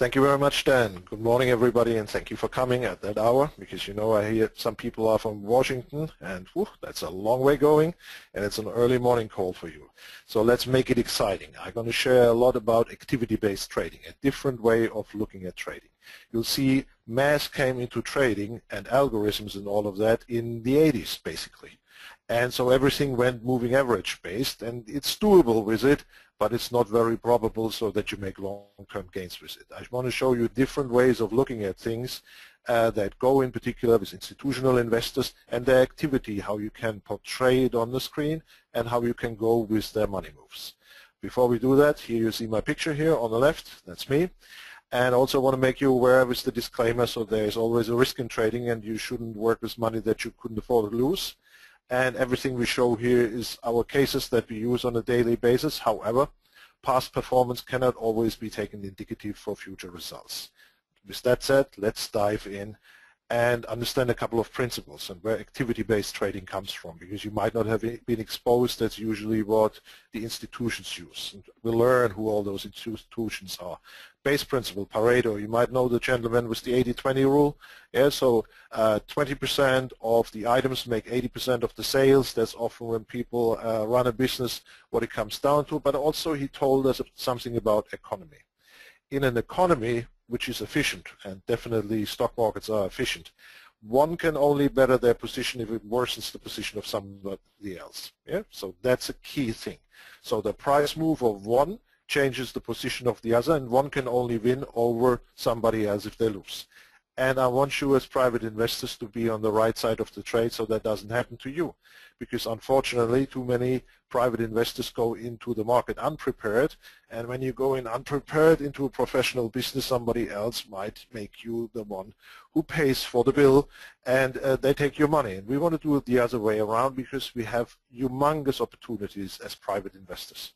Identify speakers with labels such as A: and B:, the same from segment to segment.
A: Thank you very much, Dan. Good morning, everybody, and thank you for coming at that hour, because you know I hear some people are from Washington, and whew, that's a long way going, and it's an early morning call for you. So let's make it exciting. I'm going to share a lot about activity-based trading, a different way of looking at trading. You'll see mass came into trading and algorithms and all of that in the 80s, basically. And so everything went moving average based, and it's doable with it, but it's not very probable so that you make long-term gains with it. I want to show you different ways of looking at things that go in particular with institutional investors and their activity, how you can portray it on the screen and how you can go with their money moves. Before we do that, here you see my picture here on the left, that's me. And also want to make you aware with the disclaimer, so there is always a risk in trading and you shouldn't work with money that you couldn't afford to lose. And everything we show here is our cases that we use on a daily basis. However, past performance cannot always be taken indicative for future results. With that said, let's dive in and understand a couple of principles and where activity-based trading comes from, because you might not have been exposed. That's usually what the institutions use. And we'll learn who all those institutions are. Base principle, Pareto, you might know the gentleman with the 80-20 rule. Yeah, so 20% of the items make 80% of the sales. That's often when people run a business what it comes down to, but also he told us something about economy. In an economy which is efficient, and definitely stock markets are efficient, one can only better their position if it worsens the position of somebody else. Yeah? So that's a key thing. So the price move of one changes the position of the other, and one can only win over somebody else if they lose. And I want you as private investors to be on the right side of the trade so that doesn't happen to you. Because unfortunately, too many private investors go into the market unprepared, and when you go in unprepared into a professional business, somebody else might make you the one who pays for the bill, and they take your money. And we want to do it the other way around, because we have humongous opportunities as private investors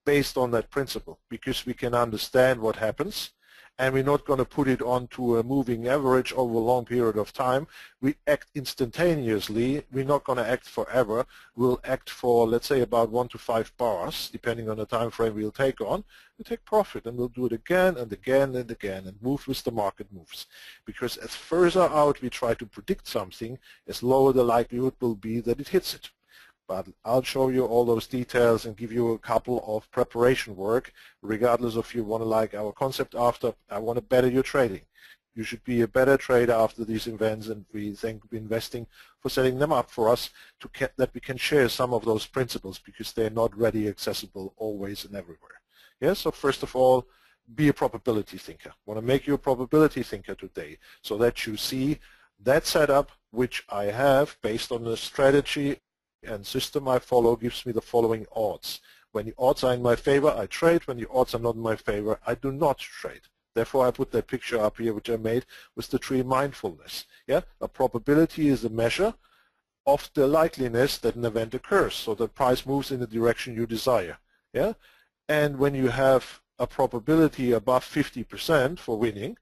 A: based on that principle, because we can understand what happens, and we're not going to put it onto a moving average over a long period of time. We act instantaneously. We're not going to act forever. We'll act for, let's say, about 1 to 5 bars, depending on the time frame we'll take on. We'll take profit, and we'll do it again and again and again, and move with the market moves. Because as further out we try to predict something, as lower the likelihood will be that it hits it. But I'll show you all those details and give you a couple of preparation work, regardless of you want to like our concept after. I want to better your trading. You should be a better trader after these events, and we thank investing for setting them up for us that we can share some of those principles, because they're not readily accessible always and everywhere. Yeah, so first of all, be a probability thinker. I want to make you a probability thinker today so that you see that setup which I have based on the strategy and system I follow gives me the following odds. When the odds are in my favor, I trade. When the odds are not in my favor, I do not trade. Therefore, I put that picture up here which I made with the tree mindfulness. Yeah? A probability is a measure of the likeliness that an event occurs, so the price moves in the direction you desire. Yeah? And when you have a probability above 50% for winning,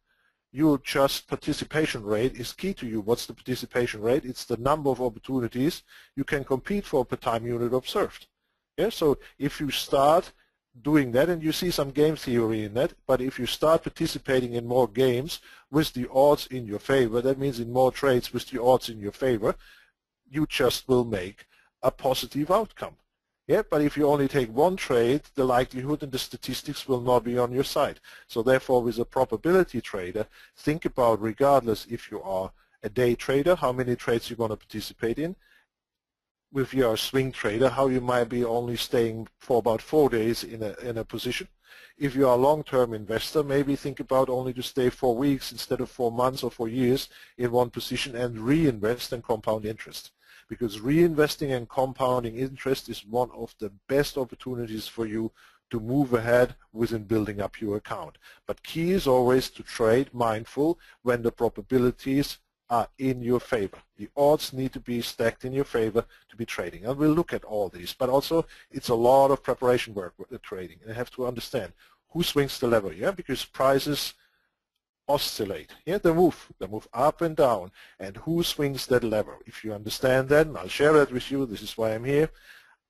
A: your just participation rate is key to you. What's the participation rate? It's the number of opportunities you can compete for per time unit observed. Yeah, so if you start doing that, and you see some game theory in that, but if you start participating in more games with the odds in your favor, that means in more trades with the odds in your favor, you just will make a positive outcome. Yeah, but if you only take one trade, the likelihood and the statistics will not be on your side. So therefore, with a probability trader, think about, regardless if you are a day trader, how many trades you're going to participate in. If you are a swing trader, how you might be only staying for about 4 days in a position. If you are a long-term investor, maybe think about only to stay 4 weeks instead of 4 months or 4 years in one position and reinvest and compound interest. Because reinvesting and compounding interest is one of the best opportunities for you to move ahead within building up your account. But key is always to trade mindful when the probabilities are in your favor. The odds need to be stacked in your favor to be trading. And we'll look at all these. But also, it's a lot of preparation work with the trading. And you have to understand who swings the lever, yeah? Because prices oscillate. Yeah, they move up and down, and who swings that lever? If you understand that, and I'll share that with you, this is why I'm here.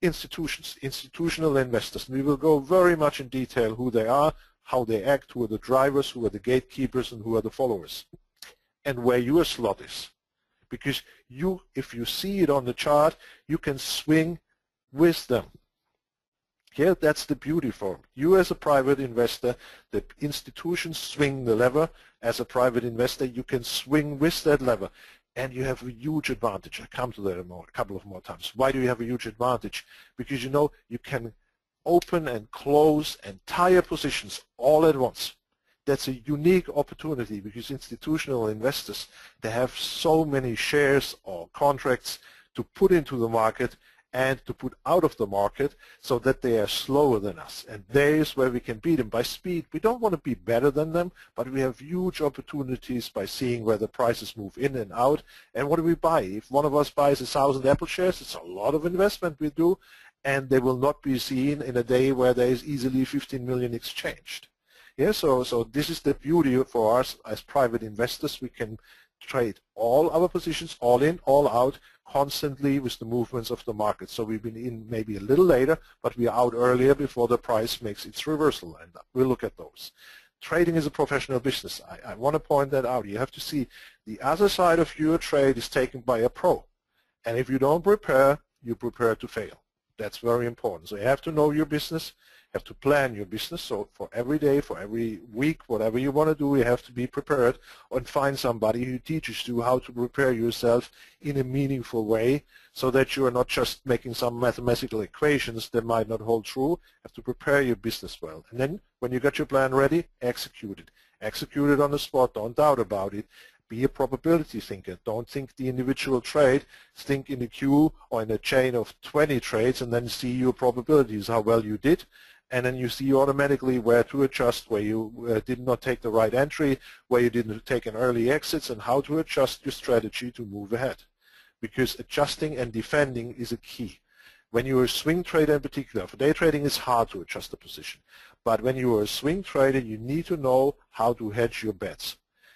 A: Institutions, institutional investors. We will go very much in detail who they are, how they act, who are the drivers, who are the gatekeepers, and who are the followers, and where your slot is. Because you, if you see it on the chart, you can swing with them. Yeah, that's the beauty for it. You as a private investor, the institutions swing the lever. As a private investor, you can swing with that lever, and you have a huge advantage. I come to that a couple of more times. Why do you have a huge advantage? Because you know you can open and close entire positions all at once. That's a unique opportunity because institutional investors, they have so many shares or contracts to put into the market and to put out of the market so that they are slower than us. And there is where we can beat them by speed. We don't want to be better than them, but we have huge opportunities by seeing where the prices move in and out. And what do we buy? If one of us buys 1,000 Apple shares, it's a lot of investment we do, and they will not be seen in a day where there is easily 15 million exchanged. Yeah, so this is the beauty for us as private investors. We can trade all our positions, all in, all out, constantly with the movements of the market. So we've been in maybe a little later, but we are out earlier before the price makes its reversal, and we'll look at those. Trading is a professional business. I want to point that out. You have to see the other side of your trade is taken by a pro. And if you don't prepare, you prepare to fail. That's very important. So you have to know your business, have to plan your business. So for every day, for every week, whatever you want to do, you have to be prepared and find somebody who teaches you how to prepare yourself in a meaningful way so that you are not just making some mathematical equations that might not hold true. You have to prepare your business well. And then when you got your plan ready, execute it. Execute it on the spot. Don't doubt about it. Be a probability thinker. Don't think the individual trade. Think in a queue or in a chain of 20 trades and then see your probabilities, how well you did. And then you see automatically where to adjust, where you did not take the right entry, where you didn't take an early exit, and how to adjust your strategy to move ahead. Because adjusting and defending is a key. When you're a swing trader in particular, for day trading it's hard to adjust the position. But when you are a swing trader, you need to know how to hedge your bets.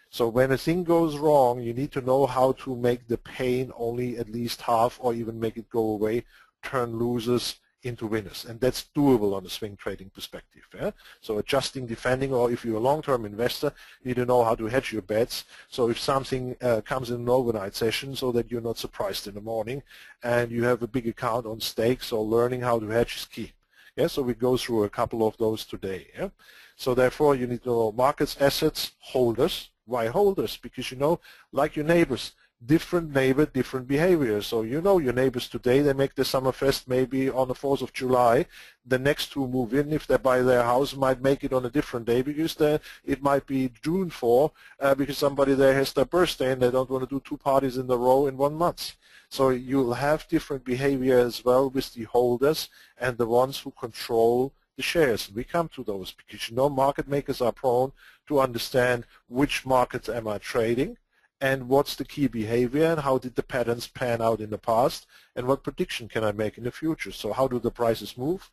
A: So when a thing goes wrong, you need to know how to make the pain only at least half or even make it go away, turn losers into winners. And that's doable on a swing trading perspective. Yeah? So adjusting, defending, or if you're a long-term investor, you need to know how to hedge your bets. So if something comes in an overnight session so that you're not surprised in the morning and you have a big account on stake, so learning how to hedge is key. Yeah, so we go through a couple of those today. Yeah? So therefore, you need to know markets, assets, holders. Why holders? Because you know, like your neighbors, different neighbor, different behavior. So you know your neighbors today, they make the Summerfest maybe on the 4th of July. The next two move in, if they buy their house, might make it on a different day because it might be June 4 because somebody there has their birthday and they don't want to do two parties in a row in 1 month. So you'll have different behavior as well with the holders and the ones who control the shares. We come to those because you know market makers are prone to understand which markets am I trading and what's the key behavior and how did the patterns pan out in the past and what prediction can I make in the future. So how do the prices move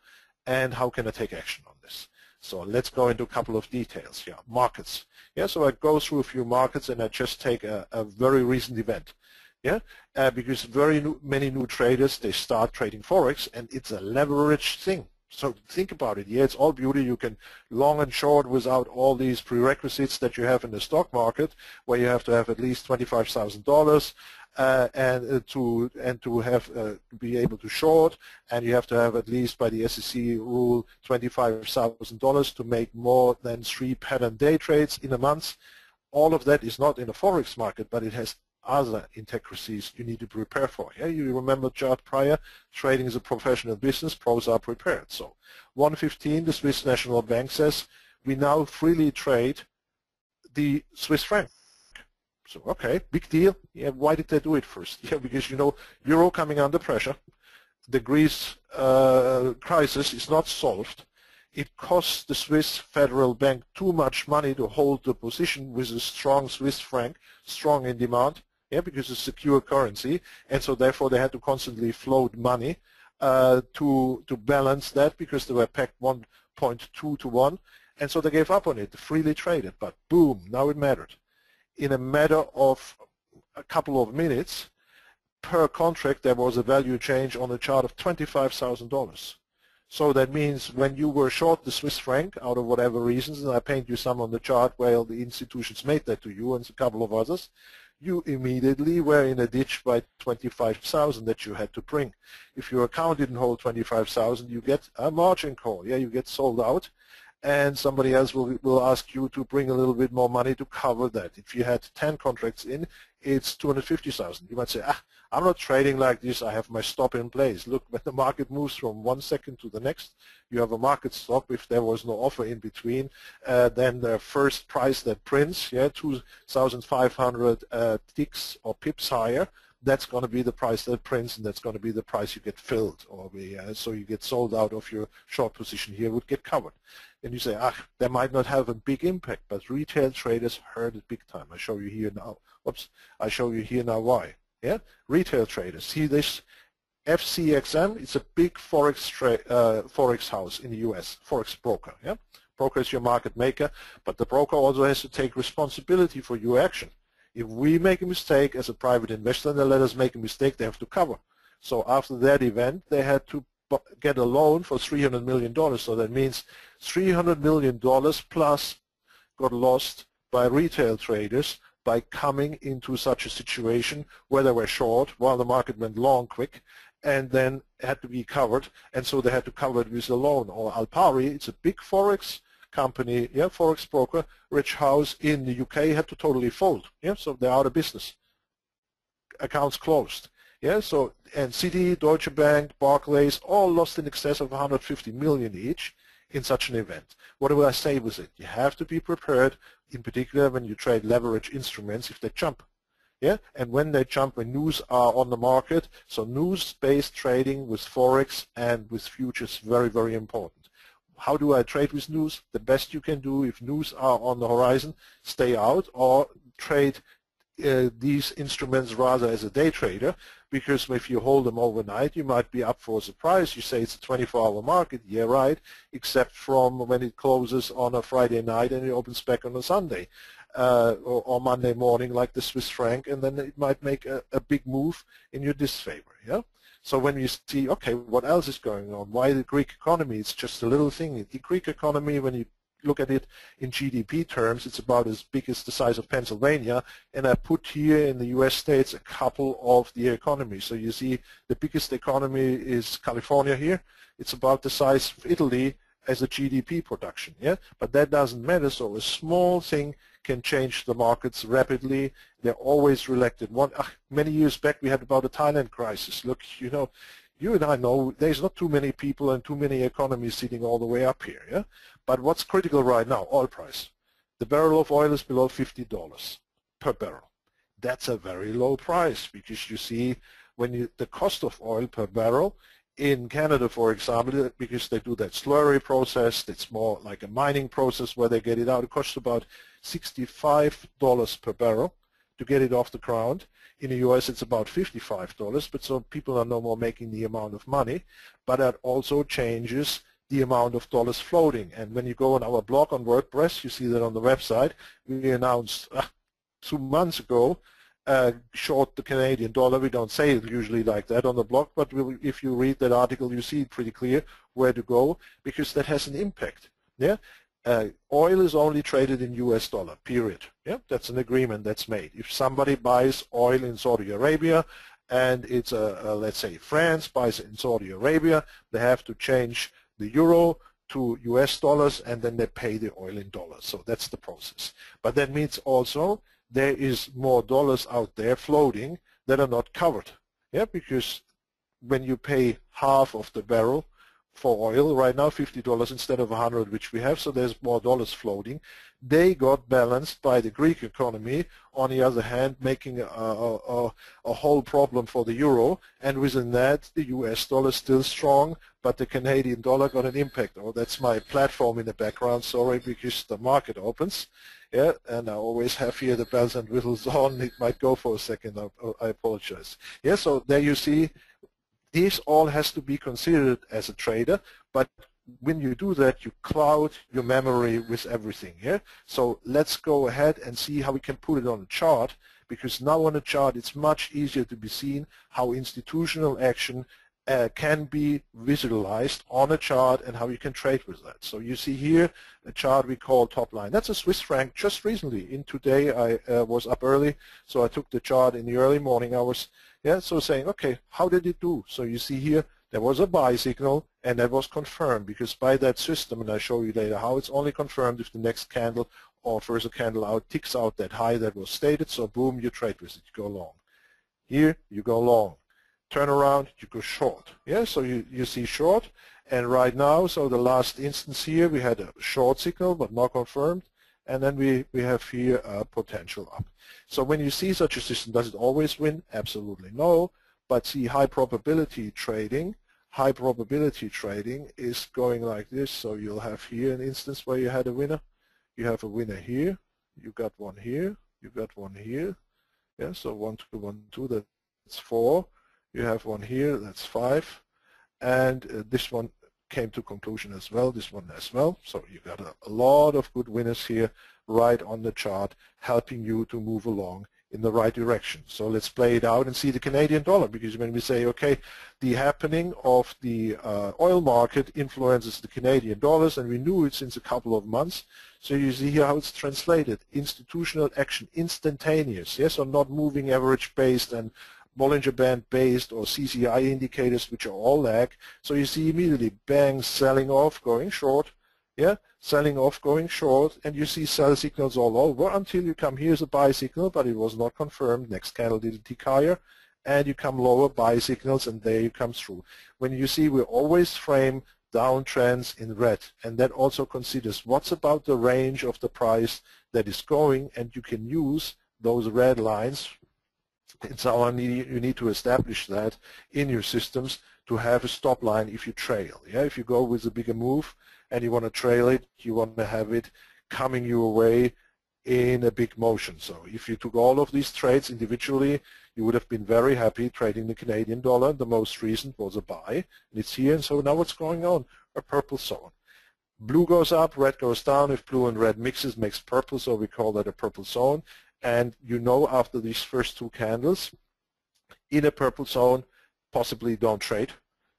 A: and how can I take action on this? So let's go into a couple of details here. Markets. Yeah, so I go through a few markets and I just take a very recent event. Yeah, because many new traders, they start trading Forex and it's a leveraged thing. So think about it. Yeah, it's all beauty. You can long and short without all these prerequisites that you have in the stock market, where you have to have at least $25,000 and to have be able to short, and you have to have at least by the SEC rule $25,000 to make more than 3 pattern day trades in a month. All of that is not in the Forex market, but it has other intricacies you need to prepare for. Yeah, you remember chart prior, trading is a professional business, pros are prepared. So 115, the Swiss National Bank says, we now freely trade the Swiss franc. So okay, big deal. Yeah, why did they do it first? Yeah, because you know, euro coming under pressure, the Greece crisis is not solved. It costs the Swiss Federal Bank too much money to hold the position with a strong Swiss franc, strong in demand. Yeah, because it's a secure currency, and so therefore they had to constantly float money to balance that because they were pegged 1.2 to 1, and so they gave up on it, freely traded. But boom, now it mattered. In a matter of a couple of minutes, per contract there was a value change on the chart of $25,000. So that means when you were short the Swiss franc out of whatever reasons, and I paint you some on the chart where the institutions made that to you and a couple of others, you immediately were in a ditch by 25,000 that you had to bring. If your account didn't hold 25,000, you get a margin call. Yeah, you get sold out, and somebody else will ask you to bring a little bit more money to cover that. If you had 10 contracts in, it's 250,000. You might say, I'm not trading like this, I have my stop in place. Look, when the market moves from 1 second to the next, you have a market stop. If there was no offer in between, then the first price that prints, 2,500 ticks or pips higher, that's going to be the price that prints, and that's going to be the price you get filled, or so you get sold out of your short position here would get covered. And you say, that might not have a big impact, but retail traders heard it big time. I show you here now. I show you here now why. Yeah, retail traders see this. FCXM, it's a big forex house in the U.S. Forex broker. Yeah, broker is your market maker, but the broker also has to take responsibility for your action. If we make a mistake as a private investor and they let us make a mistake, they have to cover. So after that event, they had to get a loan for $300 million. So that means $300 million plus got lost by retail traders by coming into such a situation where they were short while the market went long quick, and then had to be covered, and so they had to cover it with a loan. Or Alpari, it's a big forex company, forex broker, rich house in the UK, had to totally fold. So they're out of business. Accounts closed. So, and Citi, Deutsche Bank, Barclays, all lost in excess of 150 million each in such an event. What do I say with it? You have to be prepared, in particular when you trade leverage instruments, if they jump. And when they jump, when news are on the market, so news-based trading with Forex and with futures, very, very important. How do I trade with news? The best you can do, if news are on the horizon, stay out or trade these instruments rather as a day trader, because if you hold them overnight, you might be up for a surprise. You say it's a 24-hour market, yeah, right, except from when it closes on a Friday night and it opens back on a Sunday. Or Monday morning like the Swiss franc, and then it might make a big move in your disfavor. So when you see, okay, what else is going on? Why the Greek economy? It's just a little thing. The Greek economy, when you look at it in GDP terms, it's about as big as the size of Pennsylvania, and I put here in the US states a couple of the economies. So you see the biggest economy is California here. It's about the size of Italy as a GDP production, but that doesn't matter. So a small thing can change the markets rapidly. They're always reelected. Many years back we had about a Thailand crisis. Look, you and I know there's not too many people and too many economies sitting all the way up here. But what's critical right now? Oil price. The barrel of oil is below $50 per barrel. That's a very low price, because you see when the cost of oil per barrel in Canada, for example, because they do that slurry process, it's more like a mining process where they get it out. It costs about $65 per barrel to get it off the ground. In the US, it's about $55, but so people are no more making the amount of money, but that also changes the amount of dollars floating. And when you go on our blog on WordPress, you see that on the website, we announced 2 months ago short the Canadian dollar. We don't say it usually like that on the blog, but if you read that article, you see pretty clear where to go, because that has an impact. Oil is only traded in US dollar, period. That's an agreement that's made. If somebody buys oil in Saudi Arabia, and it's let's say France buys it in Saudi Arabia, they have to change the euro to US dollars, and then they pay the oil in dollars. So that's the process. But that means also there is more dollars out there floating that are not covered. Because when you pay half of the barrel for oil right now, $50 instead of 100, which we have, so there's more dollars floating. They got balanced by the Greek economy, on the other hand, making a whole problem for the euro, and within that, the US dollar is still strong, but the Canadian dollar got an impact. Oh, that's my platform in the background, sorry, because the market opens. And I always have here the bells and whistles on. It might go for a second, I apologize. So there you see, this all has to be considered as a trader, but when you do that, you cloud your memory with everything. So let's go ahead and see how we can put it on a chart, because now on a chart it's much easier to be seen how institutional action can be visualized on a chart and how you can trade with that. So you see here a chart we call top line. That's a Swiss franc just recently. In today I was up early, so I took the chart in the early morning hours. Yeah, so saying, okay, how did it do? So you see here there was a buy signal, and that was confirmed because by that system, and I'll show you later how it's only confirmed if the next candle or first candle out ticks out that high that was stated. So boom, you trade with it, you go long. Here you go long. Turn around, you go short. Yeah, so you see short, and right now, so the last instance here, we had a short signal but not confirmed, and then we have here a potential up. So when you see such a system, does it always win? Absolutely no. But see, high probability trading is going like this. So you'll have here an instance where you had a winner. You have a winner here. You got one here. You got one here. Yeah, so 1, 2, 1, 2, that's 4. You have one here, that's 5. And this one came to conclusion as well, this one as well. So you got a lot of good winners here right on the chart, helping you to move along in the right direction. So let's play it out and see the Canadian dollar, because when we say, okay, the happening of the oil market influences the Canadian dollars, and we knew it since a couple of months. So you see here how it's translated. Institutional action, instantaneous, yes, or not moving average based and Bollinger Band based or CCI indicators, which are all lag. So you see immediately, bang, selling off, going short, yeah, selling off, going short, and you see sell signals all over until you come, here's a buy signal, but it was not confirmed. Next candle did a tick higher, and you come lower, buy signals, and there you come through. When you see, we always frame downtrends in red, and that also considers what's about the range of the price that is going, and you can use those red lines. It's how you need to establish that in your systems to have a stop line if you trail. Yeah, if you go with a bigger move and you want to trail it, you want to have it coming your way in a big motion. So if you took all of these trades individually, you would have been very happy trading the Canadian dollar. The most recent was a buy, and it's here. And so now what's going on? A purple zone. Blue goes up, red goes down. If blue and red mixes, makes purple, so we call that a purple zone. And you know, after these first two candles in a purple zone, possibly don't trade.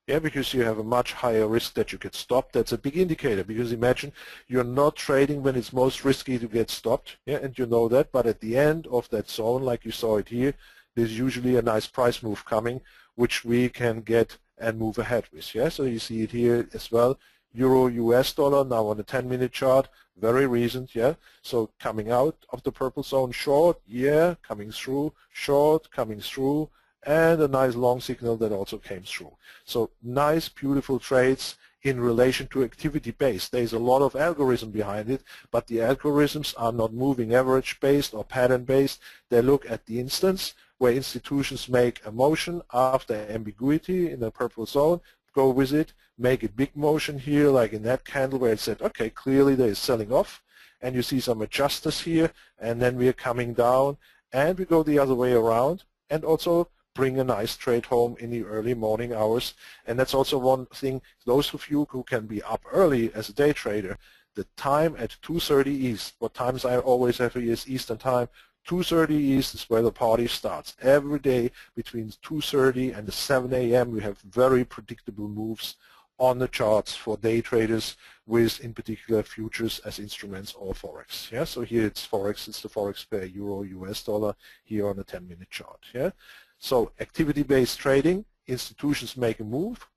A: Yeah, because you have a much higher risk that you get stopped. That's a big indicator, because imagine you're not trading when it's most risky to get stopped. Yeah, and you know that. But at the end of that zone, like you saw it here, there's usually a nice price move coming, which we can get and move ahead with. Yeah, so you see it here as well. Euro US dollar now on the 10-minute chart, very recent, yeah. So coming out of the purple zone short, yeah, coming through, short, coming through, and a nice long signal that also came through. So nice, beautiful trades in relation to activity based. There's a lot of algorithm behind it, but the algorithms are not moving average based or pattern based. They look at the instance where institutions make a motion after ambiguity in the purple zone, go with it, make a big motion here, like in that candle where it said, okay, clearly there is selling off, and you see some adjusters here, and then we are coming down, and we go the other way around, and also bring a nice trade home in the early morning hours. And that's also one thing, those of you who can be up early as a day trader, the time at 2:30 East, what times I always have here is Eastern time, 2:30 East is where the party starts. Every day between 2:30 and 7 a.m. we have very predictable moves on the charts for day traders with, in particular, futures as instruments or Forex. Yeah, so here it's Forex, it's the Forex pair Euro, US dollar here on a 10-minute chart. Yeah, so activity-based trading, institutions make a move,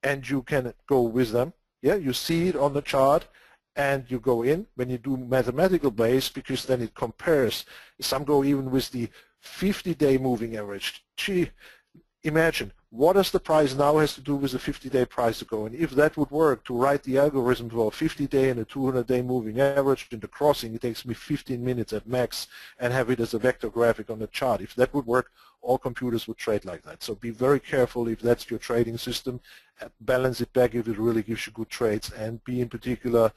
A: and you can go with them. Yeah, you see it on the chart, and you go in when you do mathematical base, because then it compares. Some go even with the 50-day moving average. Gee, imagine, what does the price now has to do with the 50-day price to go? And if that would work, to write the algorithm for a 50-day and a 200-day moving average in the crossing, it takes me 15 minutes at max, and have it as a vector graphic on the chart. If that would work, all computers would trade like that. So be very careful if that's your trading system. Balance it back if it really gives you good trades, and be in particular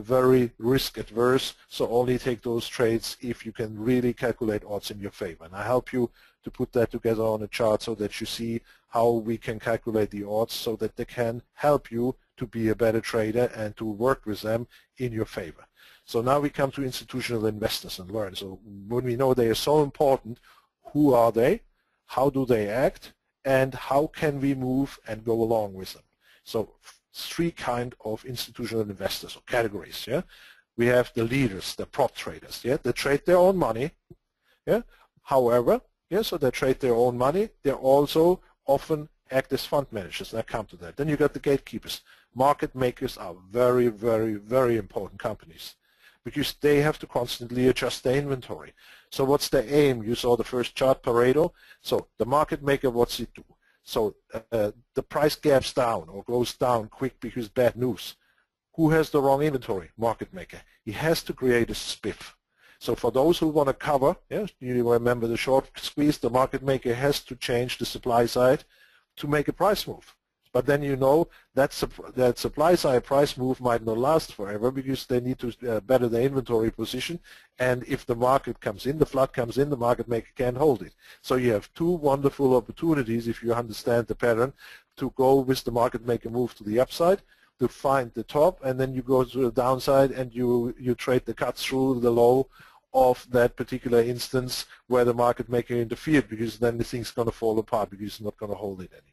A: very risk adverse, so only take those trades if you can really calculate odds in your favor. And I help you to put that together on a chart so that you see how we can calculate the odds so that they can help you to be a better trader and to work with them in your favor. So now we come to institutional investors and learn. So when we know they are so important, who are they? How do they act? and how can we move and go along with them. So three kind of institutional investors or categories. Yeah, we have the leaders, the prop traders. Yeah, they trade their own money. Yeah, however, yeah, so they trade their own money. They also often act as fund managers, and I come to that. Then you got the gatekeepers. Market makers are very, very, very important companies because they have to constantly adjust their inventory. So what's their aim? You saw the first chart, Pareto. So the market maker, what's it do? So the price gaps down or goes down quick because bad news. Who has the wrong inventory? Market maker. He has to create a spiff. So for those who want to cover, yeah, you remember the short squeeze, the market maker has to change the supply side to make a price move. But then you know that supply side price move might not last forever because they need to better their inventory position, and if the market comes in, the flood comes in, the market maker can't hold it. So you have two wonderful opportunities, if you understand the pattern, to go with the market maker move to the upside, to find the top, and then you go to the downside and you trade the cut through the low of that particular instance where the market maker interfered, because then the thing's going to fall apart because it's not going to hold it anymore.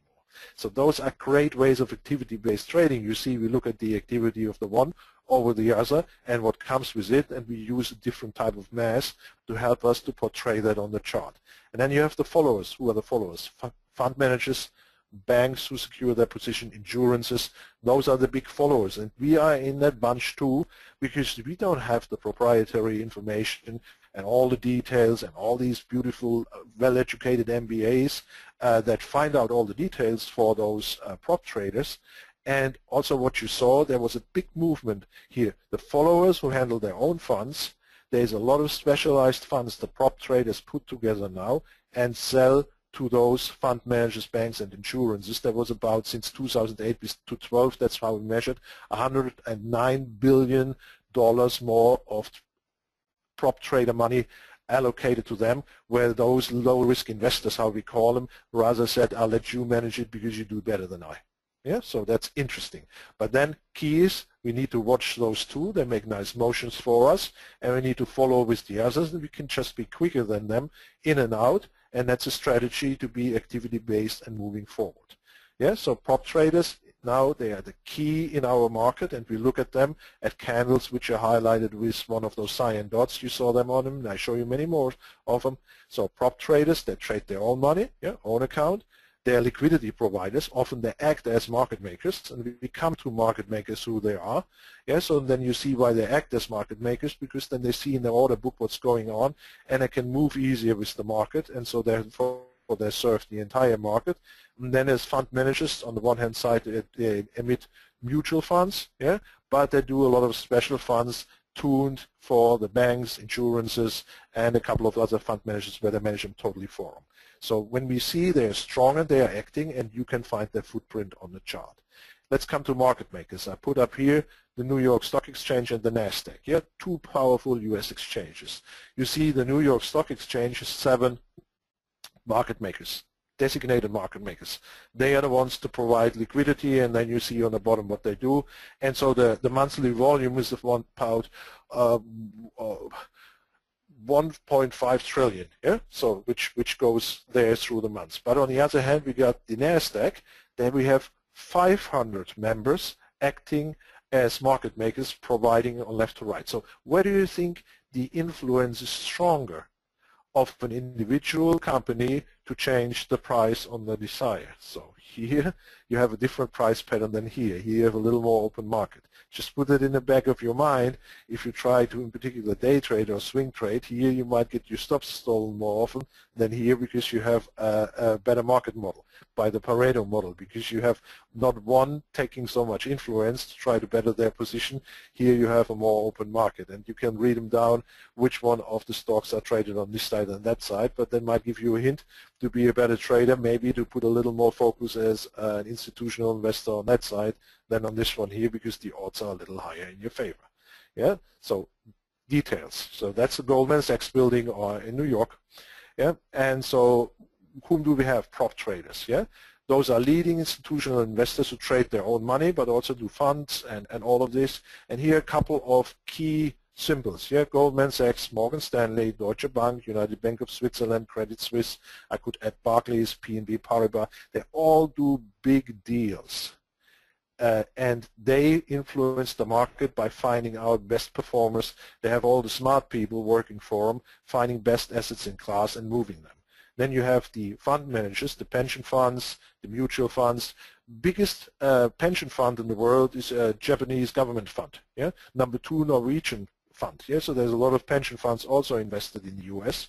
A: So those are great ways of activity-based trading. You see, we look at the activity of the one over the other and what comes with it, and we use a different type of mass to help us to portray that on the chart. And then you have the followers. Who are the followers? Fund managers, banks who secure their position, insurances. Those are the big followers, and we are in that bunch too because we don't have the proprietary information and all the details and all these beautiful, well-educated MBAs that find out all the details for those prop traders. And also what you saw, there was a big movement here. The followers who handle their own funds, there's a lot of specialized funds the prop traders put together now and sell to those fund managers, banks, and insurances. There was about, since 2008 to 12, that's how we measured, $109 billion more of prop trader money allocated to them, where those low-risk investors, how we call them, rather said, I'll let you manage it because you do better than I. Yeah, so that's interesting. But then key is we need to watch those two. They make nice motions for us, and we need to follow with the others, and we can just be quicker than them in and out, and that's a strategy to be activity-based and moving forward. Yeah, so prop traders, now they are the key in our market, and we look at them at candles which are highlighted with one of those cyan dots. You saw them on them, and I show you many more of them. So prop traders, they trade their own money, yeah, own account. They are liquidity providers. Often they act as market makers, and we come to market makers who they are. Yeah, so then you see why they act as market makers, because then they see in their order book what's going on, and they can move easier with the market, and so therefore they serve the entire market. And then as fund managers, on the one hand side, they emit mutual funds, yeah, but they do a lot of special funds tuned for the banks, insurances, and a couple of other fund managers where they manage them totally for them. So when we see they're strong and they are acting, and you can find their footprint on the chart. Let's come to market makers. I put up here the New York Stock Exchange and the NASDAQ. Yeah, two powerful U.S. exchanges. You see the New York Stock Exchange has 7 market makers, designated market makers. They are the ones to provide liquidity, and then you see on the bottom what they do. And so the monthly volume is about 1.5 trillion, yeah, so which goes there through the months. But on the other hand, we got the NASDAQ. Then we have 500 members acting as market makers, providing on left to right. So where do you think the influence is stronger of an individual company to change the price on the desire? So here you have a different price pattern than here. Here you have a little more open market. Just put it in the back of your mind. If you try to, in particular, day trade or swing trade, here you might get your stops stolen more often than here, because you have a better market model by the Pareto model, because you have not one taking so much influence to try to better their position. Here you have a more open market, and you can read them down which one of the stocks are traded on this side and that side, but that might give you a hint to be a better trader, maybe to put a little more focus as an institutional investor on that side than on this one here, because the odds are a little higher in your favor. Yeah, so details. So that's the Goldman Sachs building in New York. Yeah, and so whom do we have? Prop traders. Yeah, those are leading institutional investors who trade their own money, but also do funds and all of this. And here a couple of key symbols. Yeah, Goldman Sachs, Morgan Stanley, Deutsche Bank, United Bank of Switzerland, Credit Suisse. I could add Barclays, PNB Paribas. They all do big deals. And they influence the market by finding out best performers. They have all the smart people working for them, finding best assets in class and moving them. Then you have the fund managers, the pension funds, the mutual funds. Biggest pension fund in the world is a Japanese government fund. Yeah, number 2 Norwegian fund. Yeah, so there's a lot of pension funds also invested in the U.S.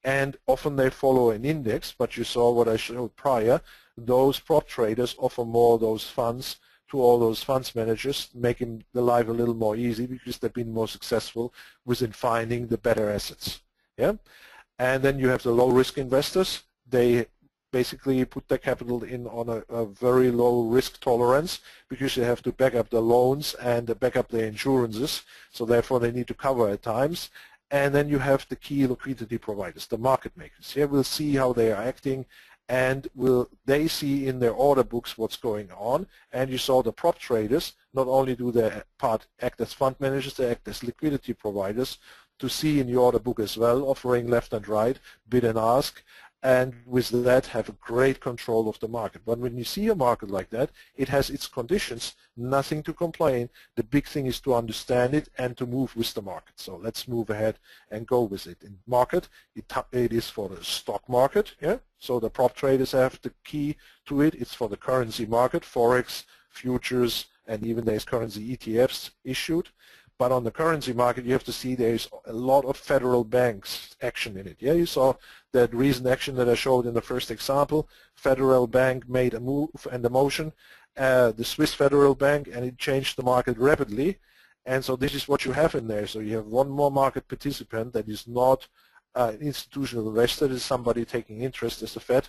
A: And often they follow an index. But you saw what I showed prior. Those prop traders offer more of those funds to all those funds managers, making the life a little more easy because they've been more successful within finding the better assets. Yeah, and then you have the low-risk investors. They basically put their capital in on a very low risk tolerance because they have to back up the loans and back up their insurances, so therefore they need to cover at times. And then you have the key liquidity providers, the market makers. Here we'll see how they are acting, and will they see in their order books what's going on. And you saw the prop traders, not only do their part act as fund managers, they act as liquidity providers to see in the order book as well, offering left and right, bid and ask, and with that have a great control of the market. But when you see a market like that, it has its conditions, nothing to complain. The big thing is to understand it and to move with the market. So let's move ahead and go with it. In market, it is for the stock market. Yeah. So the prop traders have the key to it. It's for the currency market, forex, futures, and even there's currency ETFs issued. But on the currency market, you have to see there's a lot of federal banks action in it. Yeah, you saw that recent action that I showed in the first example. Federal Bank made a move and a motion, the Swiss Federal Bank, and it changed the market rapidly. And so this is what you have in there. So you have one more market participant that is not an institutional investor, it is somebody taking interest as the Fed,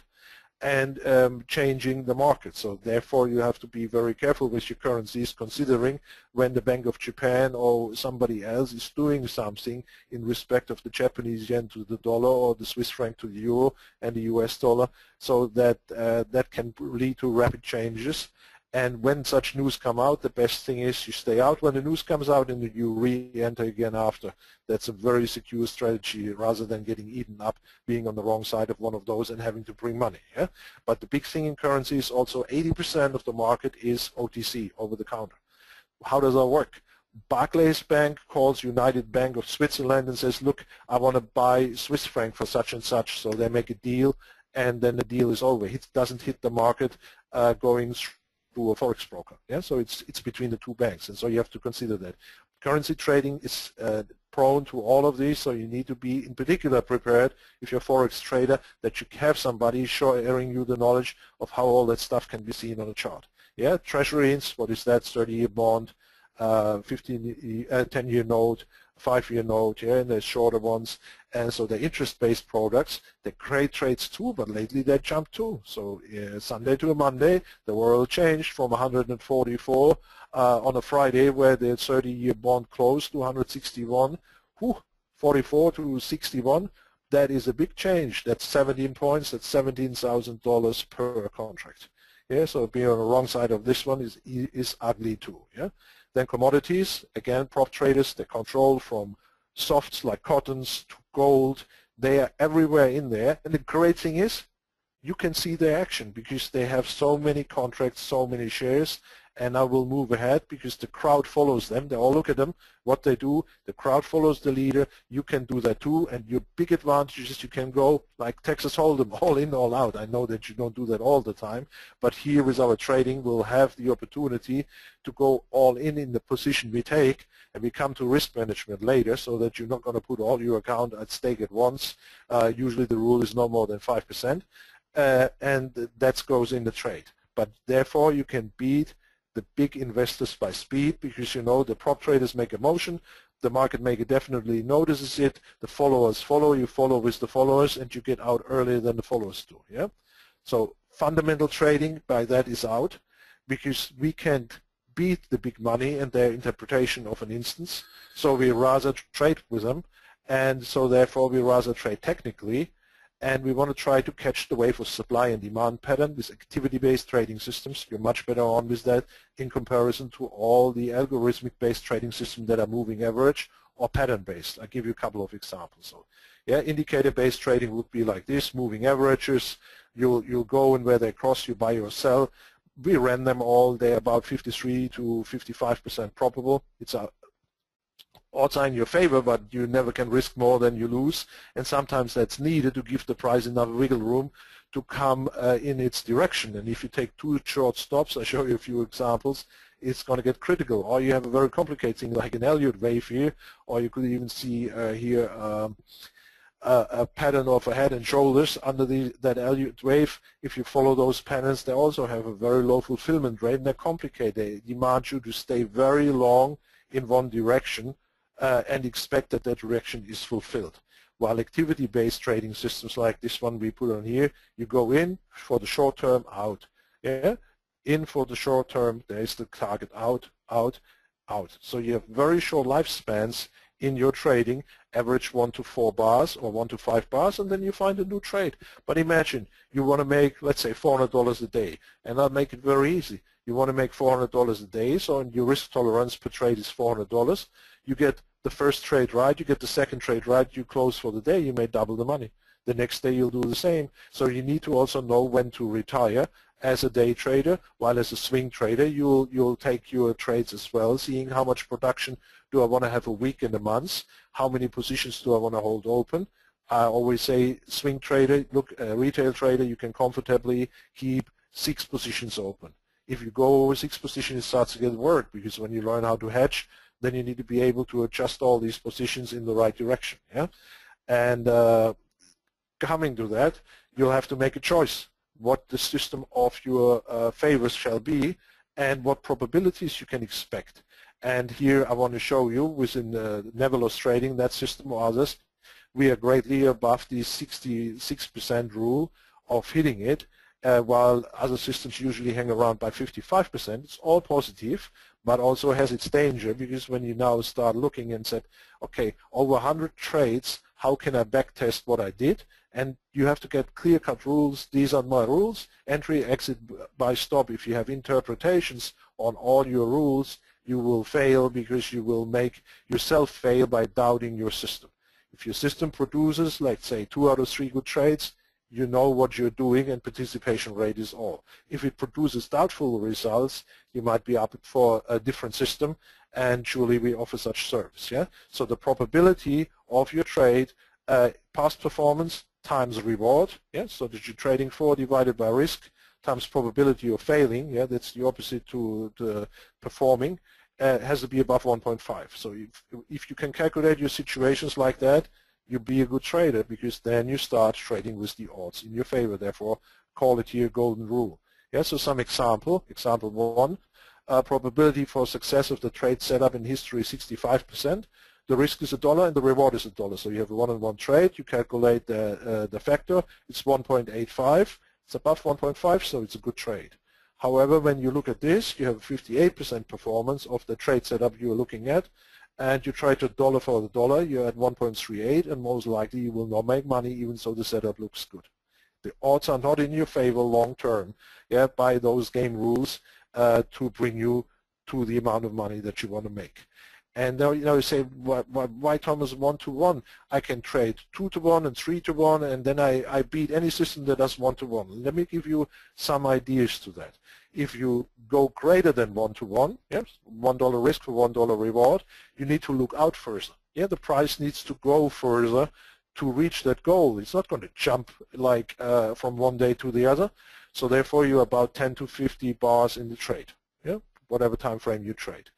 A: and changing the market. So therefore you have to be very careful with your currencies, considering when the Bank of Japan or somebody else is doing something in respect of the Japanese yen to the dollar or the Swiss franc to the euro and the US dollar, so that that can lead to rapid changes. And when such news come out, the best thing is you stay out when the news comes out and you re-enter again after. That's a very secure strategy rather than getting eaten up, being on the wrong side of one of those and having to bring money. Yeah? But the big thing in currency is also 80% of the market is OTC, over the counter. How does that work? Barclays Bank calls United Bank of Switzerland and says, look, I want to buy Swiss franc for such and such. So they make a deal, and then the deal is over. It doesn't hit the market going through a forex broker. Yeah, so it's between the two banks, and so you have to consider that. Currency trading is prone to all of these, so you need to be in particular prepared if you're a forex trader that you have somebody sharing you the knowledge of how all that stuff can be seen on a chart. Yeah, treasuries, what is that? 30-year bond, 10-year note, 5-year note, yeah, and there's shorter ones. And so they're interest-based products. They're great trades too, but lately they jumped too. So Sunday to a Monday, the world changed from 144 on a Friday where the 30-year bond closed to 161, 44 to 61. That is a big change. That's 17 points. That's $17,000 per contract. Yeah, so being on the wrong side of this one is ugly too. Yeah. Then commodities, again, prop traders, they control from softs like cottons to gold. They are everywhere in there. And the great thing is you can see their action because they have so many contracts, so many shares. And I will move ahead because the crowd follows them. They all look at them, what they do. The crowd follows the leader. You can do that too. And your big advantage is you can go like Texas Hold'em, all in, all out. I know that you don't do that all the time. But here with our trading, we'll have the opportunity to go all in the position we take. And we come to risk management later so that you're not going to put all your account at stake at once. Usually the rule is no more than 5%. And that goes in the trade. But therefore you can beat the big investors by speed because, you know, the prop traders make a motion, the market maker definitely notices it, the followers follow, you follow with the followers, and you get out earlier than the followers do. Yeah. So fundamental trading by that is out because we can't beat the big money and their interpretation of an instance, so we rather trade with them, and so therefore we rather trade technically. And we want to try to catch the wave of supply and demand pattern with activity-based trading systems. You're much better on with that in comparison to all the algorithmic-based trading systems that are moving average or pattern-based. I'll give you a couple of examples. So, yeah, indicator-based trading would be like this, moving averages. You'll go and where they cross, you buy or sell. We ran them all. They're about 53 to 55% probable. It's odds are in your favor, but you never can risk more than you lose. And sometimes that's needed to give the price enough wiggle room to come in its direction. And if you take two short stops, I'll show you a few examples, it's going to get critical. Or you have a very complicated thing like an Elliott wave here, or you could even see here a pattern of a head and shoulders under that Elliott wave. If you follow those patterns, they also have a very low fulfillment rate, and they're complicated. They demand you to stay very long in one direction and expect that that direction is fulfilled. While activity-based trading systems like this one we put on here, you go in for the short term, out. Yeah? In for the short term, there's the target, out, out, out. So you have very short lifespans in your trading, average 1 to 4 bars or 1 to 5 bars, and then you find a new trade. But imagine you want to make, let's say, $400 a day, and I'll make it very easy. You want to make $400 a day, so your risk tolerance per trade is $400. You get the first trade right, you get the second trade right, you close for the day, you may double the money. The next day you'll do the same. So you need to also know when to retire as a day trader, while as a swing trader you'll take your trades as well, seeing how much production do I want to have a week and a month, how many positions do I want to hold open. I always say swing trader, look, retail trader, you can comfortably keep 6 positions open. If you go over 6 positions, it starts to get work, because when you learn how to hedge, then you need to be able to adjust all these positions in the right direction. Yeah? And coming to that, you'll have to make a choice what the system of your favors shall be and what probabilities you can expect. And here I want to show you within NeverLossTrading, that system or others, we are greatly above the 66% rule of hitting it, while other systems usually hang around by 55%. It's all positive, but also has its danger, because when you now start looking and said, okay, over 100 trades, how can I backtest what I did? And you have to get clear-cut rules. These are my rules. Entry, exit, buy, stop. If you have interpretations on all your rules, you will fail, because you will make yourself fail by doubting your system. If your system produces, let's say, 2 out of 3 good trades, you know what you're doing, and participation rate is all. If it produces doubtful results, you might be up for a different system, and surely we offer such service. Yeah. So the probability of your trade, past performance times reward. Yeah. So that you're trading for divided by risk times probability of failing. Yeah. That's the opposite to the performing. Has to be above 1.5. So if you can calculate your situations like that, you be a good trader, because then you start trading with the odds in your favor. Therefore, call it here golden rule. Yeah, so some example. Example 1, probability for success of the trade setup in history is 65%. The risk is $1 and the reward is $1. So you have a 1-on-1 trade. You calculate the factor. It's 1.85. It's above 1.5, so it's a good trade. However, when you look at this, you have 58% performance of the trade setup you are looking at, and you try to dollar for the dollar, you're at 1.38, and most likely you will not make money, even though the setup looks good. The odds are not in your favor long term, yeah, by those game rules to bring you to the amount of money that you want to make. And now you say, why Thomas 1-to-1? I can trade 2-to-1 and 3-to-1, and then I beat any system that does 1-to-1. Let me give you some ideas to that. If you go greater than 1-to-1, yes, $1 risk for $1 reward, you need to look out further. Yeah, the price needs to go further to reach that goal. It's not going to jump like from one day to the other. So therefore, you're about 10 to 50 bars in the trade, yeah, whatever time frame you trade,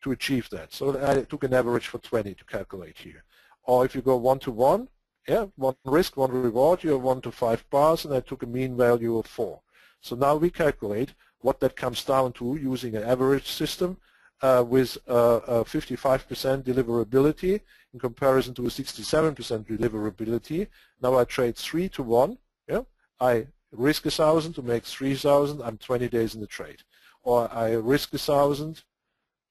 A: to achieve that. So I took an average for 20 to calculate here. Or if you go 1-to-1, yeah, 1 risk, 1 reward, you have 1 to 5 bars, and I took a mean value of 4. So now we calculate what that comes down to using an average system with a 55% deliverability in comparison to a 67% deliverability. Now I trade 3-to-1. Yeah, I risk 1,000 to make 3,000. I'm 20 days in the trade. Or I risk 1,000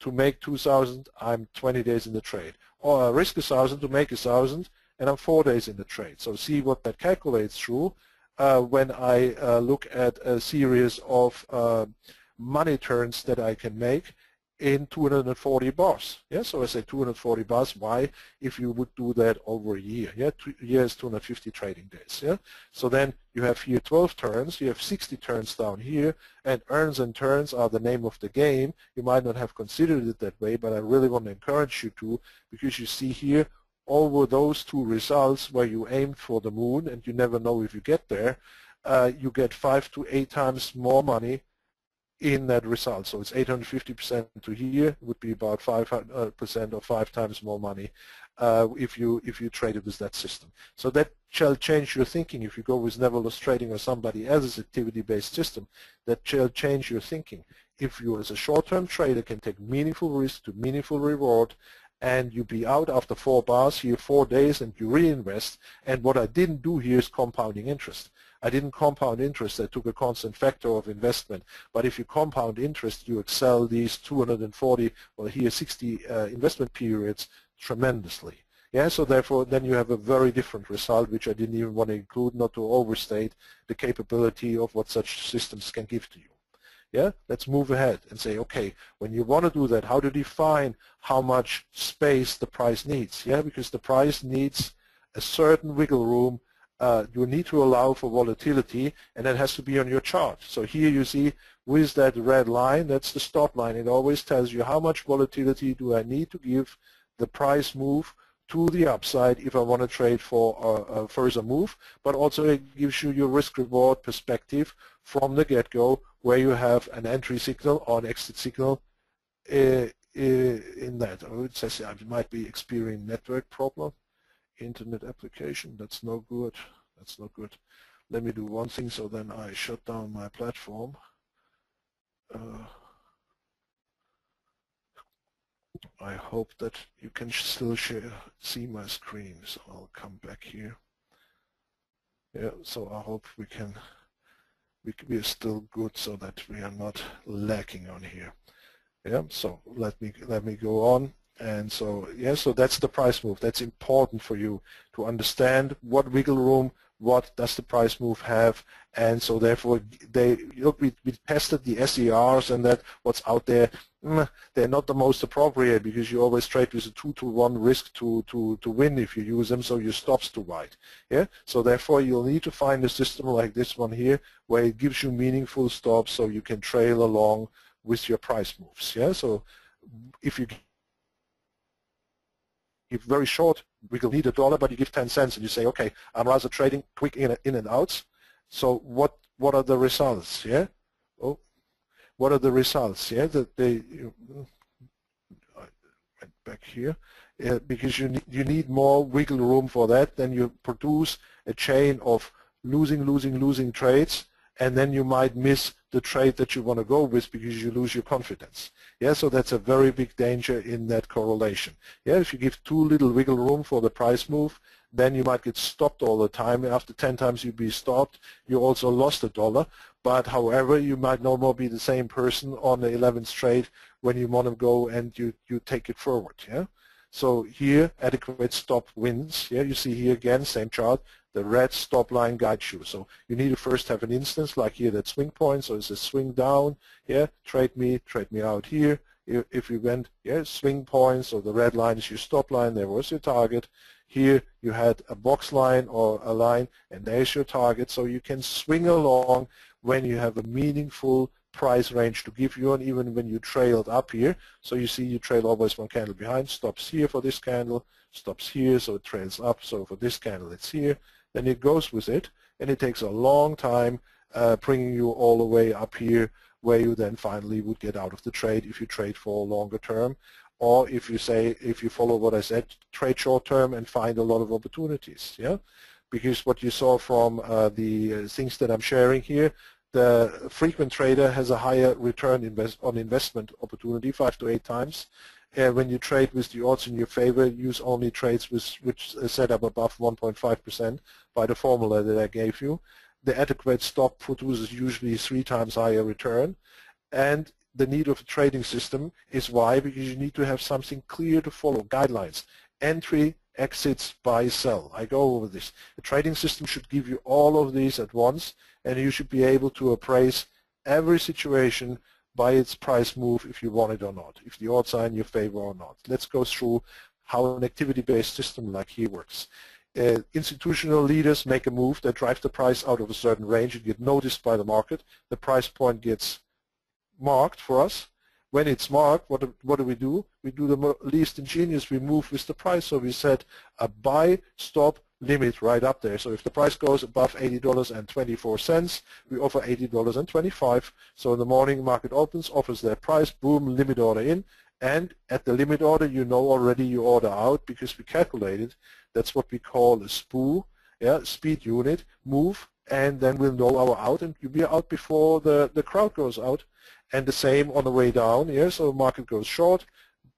A: to make 2,000. I'm 20 days in the trade. Or I risk 1,000 to make 1,000, and I'm 4 days in the trade. So see what that calculates through. When I look at a series of money turns that I can make in 240 bars. Yeah, so I say 240 bars. Why? If you would do that over a year. Yeah, 2 years, 250 trading days. Yeah, so then you have here 12 turns. You have 60 turns down here, and earns and turns are the name of the game. You might not have considered it that way, but I really want to encourage you to, because you see here over those two results where you aimed for the moon and you never know if you get there, you get 5 to 8 times more money in that result. So it's 850% to here, would be about 5% or 5 times more money if you traded with that system. So that shall change your thinking. If you go with NeverLossTrading or somebody else's activity-based system, that shall change your thinking. If you as a short-term trader can take meaningful risk to meaningful reward, and you be out after 4 bars here 4 days and you reinvest, and what I didn't do here is compounding interest. I didn't compound interest. I took a constant factor of investment. But if you compound interest, you excel these 240 or here 60 investment periods tremendously. Yeah, so therefore then you have a very different result, which I didn't even want to include, not to overstate the capability of what such systems can give to you. Yeah, let's move ahead and say, okay, when you want to do that, how to define how much space the price needs? Yeah, because the price needs a certain wiggle room. You need to allow for volatility, and that has to be on your chart. So here you see with that red line, that's the stop line. It always tells you how much volatility do I need to give the price move to the upside if I want to trade for a further move, but also it gives you your risk-reward perspective from the get-go, where you have an entry signal or an exit signal in that. Oh, it says I might be experiencing network problem. Internet application, that's no good. That's no good. Let me do one thing, so then I shut down my platform. I hope that you can still see my screen, so I'll come back here. Yeah, so I hope we are still good so that we are not lacking on here. Yeah, so let me go on. And so, yeah, so that's the price move. That's important for you to understand what wiggle room, what does the price move have, and so therefore we tested the SERs and that what's out there. They're not the most appropriate, because you always trade with a 2-to-1 risk to win if you use them, so your stop's too wide. Yeah, so therefore you'll need to find a system like this one here where it gives you meaningful stops so you can trail along with your price moves. Yeah, so if you give very short, we will need $1, but you give 10 cents and you say, okay, I'm rather trading quick in and outs. So what are the results? Yeah. Oh, what are the results? Yeah, that I went back here because you need more wiggle room for that. Then you produce a chain of losing trades, and then you might miss the trade that you want to go with because you lose your confidence. Yeah, so that's a very big danger in that correlation. Yeah, if you give too little wiggle room for the price move, then you might get stopped all the time. After 10 times you be stopped, you also lost $1. But however, you might no more be the same person on the 11th trade when you want to go and you take it forward. Yeah. So here, adequate stop wins. Yeah, you see here again, same chart. The red stop line guides you. So you need to first have an instance like here, that swing point. So it's a swing down. Yeah, trade me out here. If you went, yeah, swing point. So the red line is your stop line. There was your target. Here you had a box line or a line, and there's your target. So you can swing along when you have a meaningful price range to give you, and even when you trailed up here. So you see you trail always one candle behind, stops here for this candle, stops here, so it trails up. So for this candle it's here. Then it goes with it, and it takes a long time bringing you all the way up here, where you then finally would get out of the trade if you trade for a longer term, or if you follow what I said, trade short term and find a lot of opportunities. Yeah, because what you saw from the things that I'm sharing here, the frequent trader has a higher return on investment opportunity, 5 to 8 times. When you trade with the odds in your favor, use only trades which are set up above 1.5% by the formula that I gave you. The adequate stop produces usually 3 times higher return. And the need of a trading system is why? Because you need to have something clear to follow, guidelines. Entry, exits, buy, sell. I go over this. A trading system should give you all of these at once, and you should be able to appraise every situation by its price move if you want it or not, if the odds are in your favor or not. Let's go through how an activity-based system like here works. Institutional leaders make a move that drives the price out of a certain range and get noticed by the market. The price point gets marked for us. When it's marked, what do? We do the least ingenious. We move with the price. So we set a buy stop limit right up there. So if the price goes above $80.24, we offer $80.25. So in the morning, market opens, offers their price, boom, limit order in. And at the limit order, you know already you order out because we calculated. That's what we call a SPU, speed unit, move, and then we'll know our out, and you'll be out before the crowd goes out. And the same on the way down, so market goes short,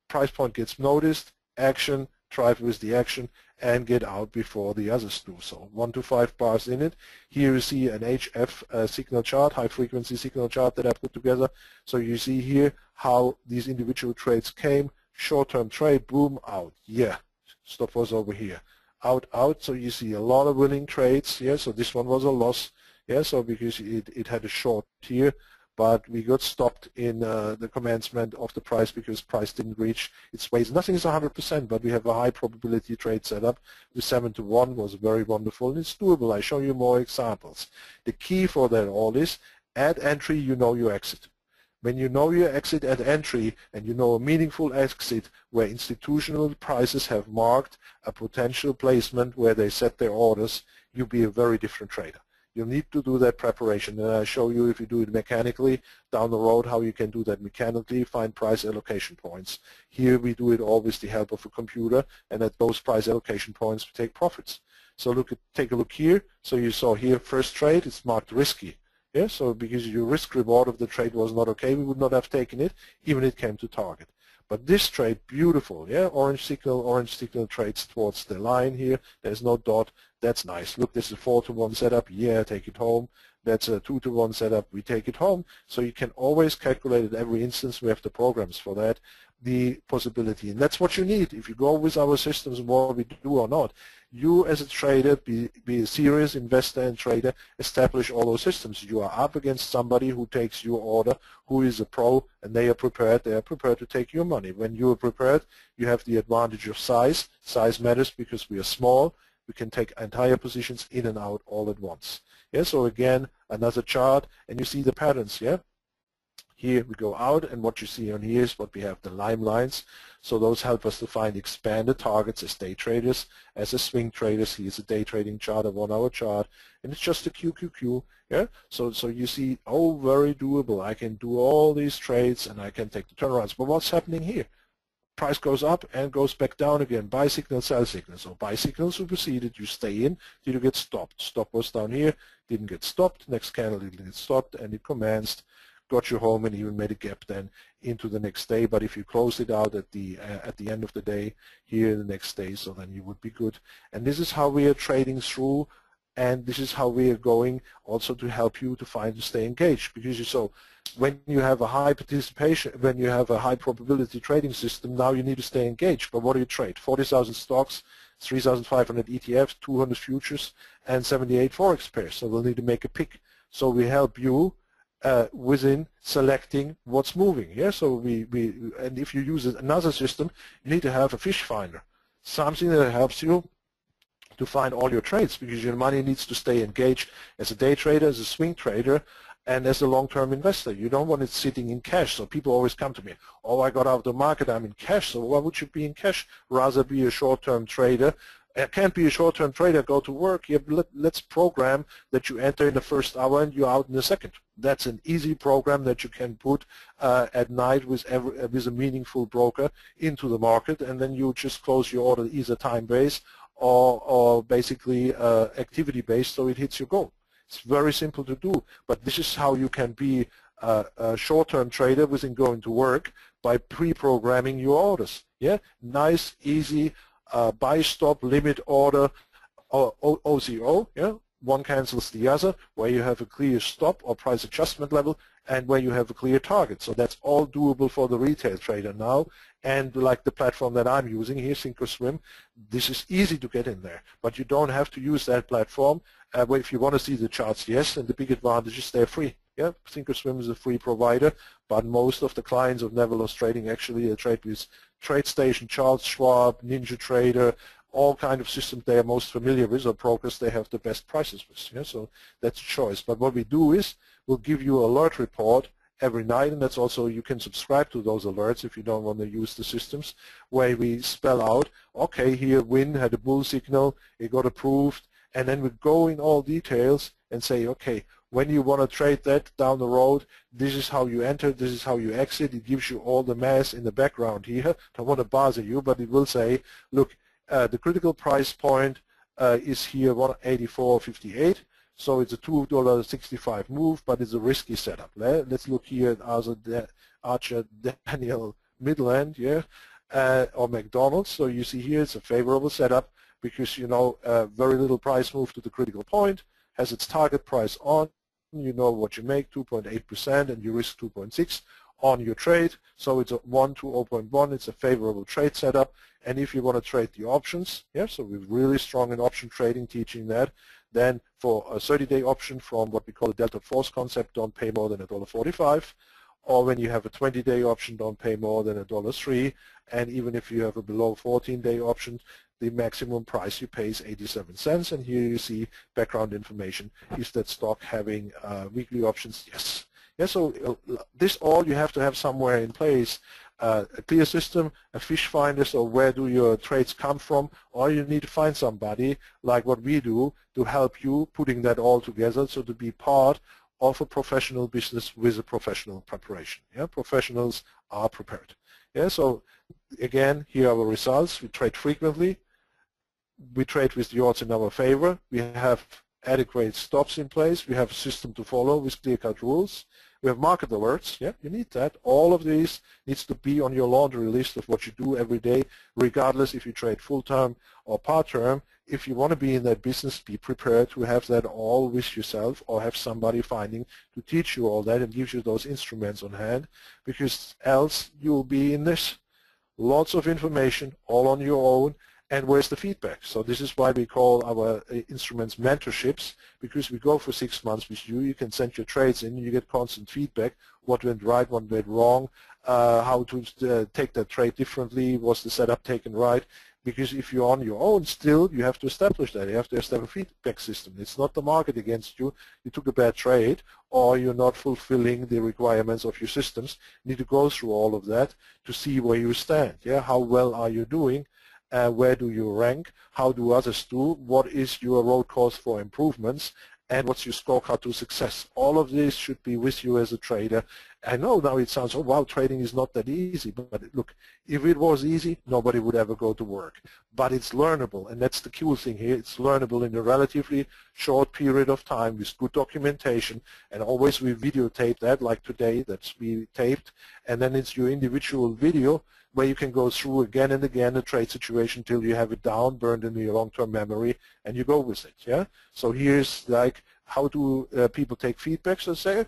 A: price point gets noticed, action, drive with the action, and get out before the others do. So 1 to 5 bars in it. Here you see an HF signal chart, high frequency signal chart that I put together. So you see here how these individual trades came, short-term trade, boom, out. Yeah, stop was over here. Out, out, so you see a lot of winning trades. So this one was a loss. So because it had a short here, but we got stopped in the commencement of the price because price didn't reach its weights. Nothing is 100%, but we have a high probability trade setup. The 7 to 1 was very wonderful, and it's doable. I show you more examples. The key for that all is at entry, you know your exit. When you know your exit at entry and you know a meaningful exit where institutional prices have marked a potential placement where they set their orders, you'll be a very different trader. You'll need to do that preparation, and I'll show you if you do it mechanically down the road how you can do that mechanically, find price allocation points. Here we do it all with the help of a computer, and at those price allocation points we take profits. So take a look here. So you saw here first trade, it's marked risky. So because your risk reward of the trade was not okay, we would not have taken it, even it came to target. But this trade, beautiful, orange signal trades towards the line here. There's no dot. That's nice. Look, this is a 4 to 1 setup. Yeah, take it home. That's a 2 to 1 setup. We take it home. So you can always calculate at every instance. We have the programs for that, the possibility. And that's what you need. If you go with our systems, what we do or not, you as a trader, be a serious investor and trader, establish all those systems. You are up against somebody who takes your order, who is a pro, and they are prepared to take your money. When you are prepared, you have the advantage of size. Size matters because we are small. We can take entire positions in and out all at once. So again, another chart, and you see the patterns. Here we go out, and what you see on here is what we have, the lime lines. So those help us to find expanded targets as day traders, as a swing traders. Here's a day trading chart, a 1 hour chart, and it's just a QQQ. So you see, oh, very doable. I can do all these trades, and I can take the turnarounds. But what's happening here? Price goes up and goes back down again. Buy signal, sell signal. So buy signal superseded. You stay in till you get stopped. Stop was down here, didn't get stopped. Next candle didn't get stopped, and it commenced, got you home, and even made a gap then into the next day. But if you closed it out at the end of the day here the next day, so then you would be good. And this is how we are trading through, and this is how we are going also to help you to stay engaged. Because when you have a high participation, when you have a high probability trading system, now you need to stay engaged. But what do you trade? 40,000 stocks, 3,500 ETFs, 200 futures, and 78 forex pairs. So we'll need to make a pick. So we help you within selecting what's moving. So and if you use another system, you need to have a fish finder, something that helps you to find all your trades, because your money needs to stay engaged as a day trader, as a swing trader, and as a long-term investor. You don't want it sitting in cash. So people always come to me, oh, I got out of the market, I'm in cash. So why would you be in cash? Rather be a short-term trader. I can't be a short-term trader, go to work. Let's program that you enter in the first hour and you're out in the second. That's an easy program that you can put at night with a meaningful broker into the market, and then you just close your order either time-based or basically activity-based, so it hits your goal. It's very simple to do, but this is how you can be a short-term trader within going to work by pre-programming your orders. Nice, easy buy, stop, limit order, OCO. One cancels the other, where you have a clear stop or price adjustment level, and where you have a clear target. So that's all doable for the retail trader now. And like the platform that I'm using here, Thinkorswim, this is easy to get in there. But you don't have to use that platform. If you want to see the charts, yes, and the big advantage is they're free. Yeah, Thinkorswim is a free provider, but most of the clients of NeverLossTrading actually trade with TradeStation, Charles Schwab, NinjaTrader, all kind of systems they are most familiar with, or brokers they have the best prices with. Yeah, so that's a choice. But what we do is we'll give you an alert report every night, and that's also, you can subscribe to those alerts if you don't want to use the systems, where we spell out, okay, here Win had a bull signal, it got approved, and then we go in all details and say, okay, when you want to trade that down the road, this is how you enter, this is how you exit. It gives you all the math in the background here. Don't want to bother you, but it will say, look, the critical price point is here 184.58. So it's a $2.65 move, but it's a risky setup. Let's look here at Archer Daniel Midland, yeah, or McDonald's. So you see here it's a favorable setup because, you know, very little price move to the critical point, has its target price on, you know what you make, 2.8%, and you risk 2.6 on your trade. So it's a 1 to 0.1. It's a favorable trade setup. And if you want to trade the options, yeah, so we're really strong in option trading, teaching that. Then for a 30-day option from what we call a delta force concept, don't pay more than $1.45. Or when you have a 20-day option, don't pay more than $1.03. And even if you have a below 14-day option, the maximum price you pay is 87 cents. And here you see background information. Is that stock having weekly options? Yes. Yeah, so this all you have to have somewhere in place. A clear system, a fish finder, so where do your trades come from, or you need to find somebody like what we do to help you putting that all together, so to be part of a professional business with a professional preparation. Yeah, professionals are prepared. Yeah, so again, here are our results. We trade frequently. We trade with the odds in our favor. We have adequate stops in place. We have a system to follow with clear-cut rules. We have market alerts. Yeah, you need that. All of these needs to be on your laundry list of what you do every day, regardless if you trade full-time or part-term. If you want to be in that business, be prepared to have that all with yourself, or have somebody finding to teach you all that and gives you those instruments on hand, because else you'll be in this. Lots of information all on your own. And where's the feedback? So this is why we call our instruments mentorships, because we go for 6 months with you. You can send your trades in, you get constant feedback, what went right, what went wrong, how to take that trade differently, was the setup taken right? Because if you're on your own still, you have to establish that. You have to establish a feedback system. It's not the market against you. You took a bad trade, or you're not fulfilling the requirements of your systems. You need to go through all of that to see where you stand. Yeah, how well are you doing? Where do you rank? How do others do? What is your road course for improvements? And what's your scorecard to success? All of this should be with you as a trader. I know now it sounds, oh wow, trading is not that easy. But look, if it was easy, nobody would ever go to work. But it's learnable, and that's the cool thing here. It's learnable in a relatively short period of time with good documentation. And always we videotape that, like today, that's we taped. And then it's your individual video where you can go through again and again a trade situation till you have it down, burned into your long-term memory, and you go with it. Yeah. So here's like how do people take feedback. So say,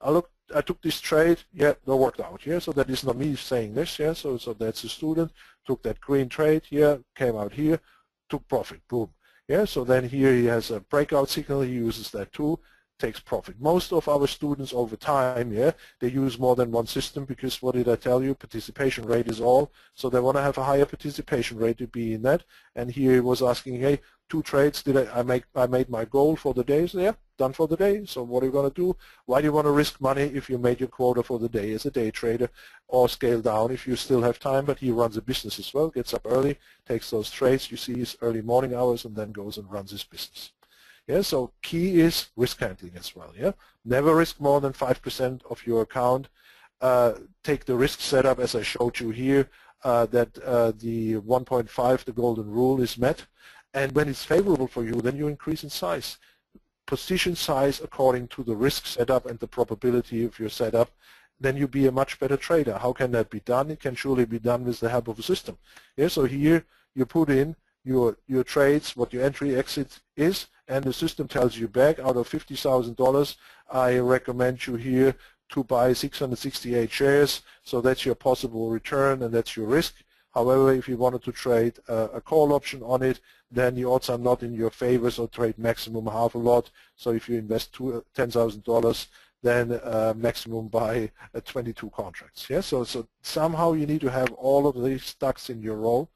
A: look, I took this trade. Yeah, that worked out. Yeah. So that is not me saying this. Yeah. So that's a student took that green trade. Yeah, came out here, took profit. Boom. Yeah. So then here he has a breakout signal. He uses that too. Takes profit. Most of our students over time, yeah, they use more than one system because what did I tell you? Participation rate is all. So they want to have a higher participation rate to be in that. And here he was asking, hey, 2 trades, did I made my goal for the day? So yeah, done for the day. So what are you going to do? Why do you want to risk money if you made your quota for the day as a day trader, or scale down if you still have time? But he runs a business as well, gets up early, takes those trades, you see his early morning hours, and then goes and runs his business. Yeah, so key is risk handling as well. Yeah, never risk more than 5% of your account. Take the risk setup as I showed you here, that the 1.5, the golden rule, is met. And when it's favorable for you, then you increase in size. Position size according to the risk setup and the probability of your setup. Then you be a much better trader. How can that be done? It can surely be done with the help of a system. Yeah, so here you put in your trades, what your entry exit is, and the system tells you back out of $50,000, I recommend you here to buy 668 shares. So that's your possible return and that's your risk. However, if you wanted to trade a call option on it, then the odds are not in your favor, so trade maximum half a lot. So if you invest $10,000, then maximum buy 22 contracts. Yeah, so somehow you need to have all of these ducks in your row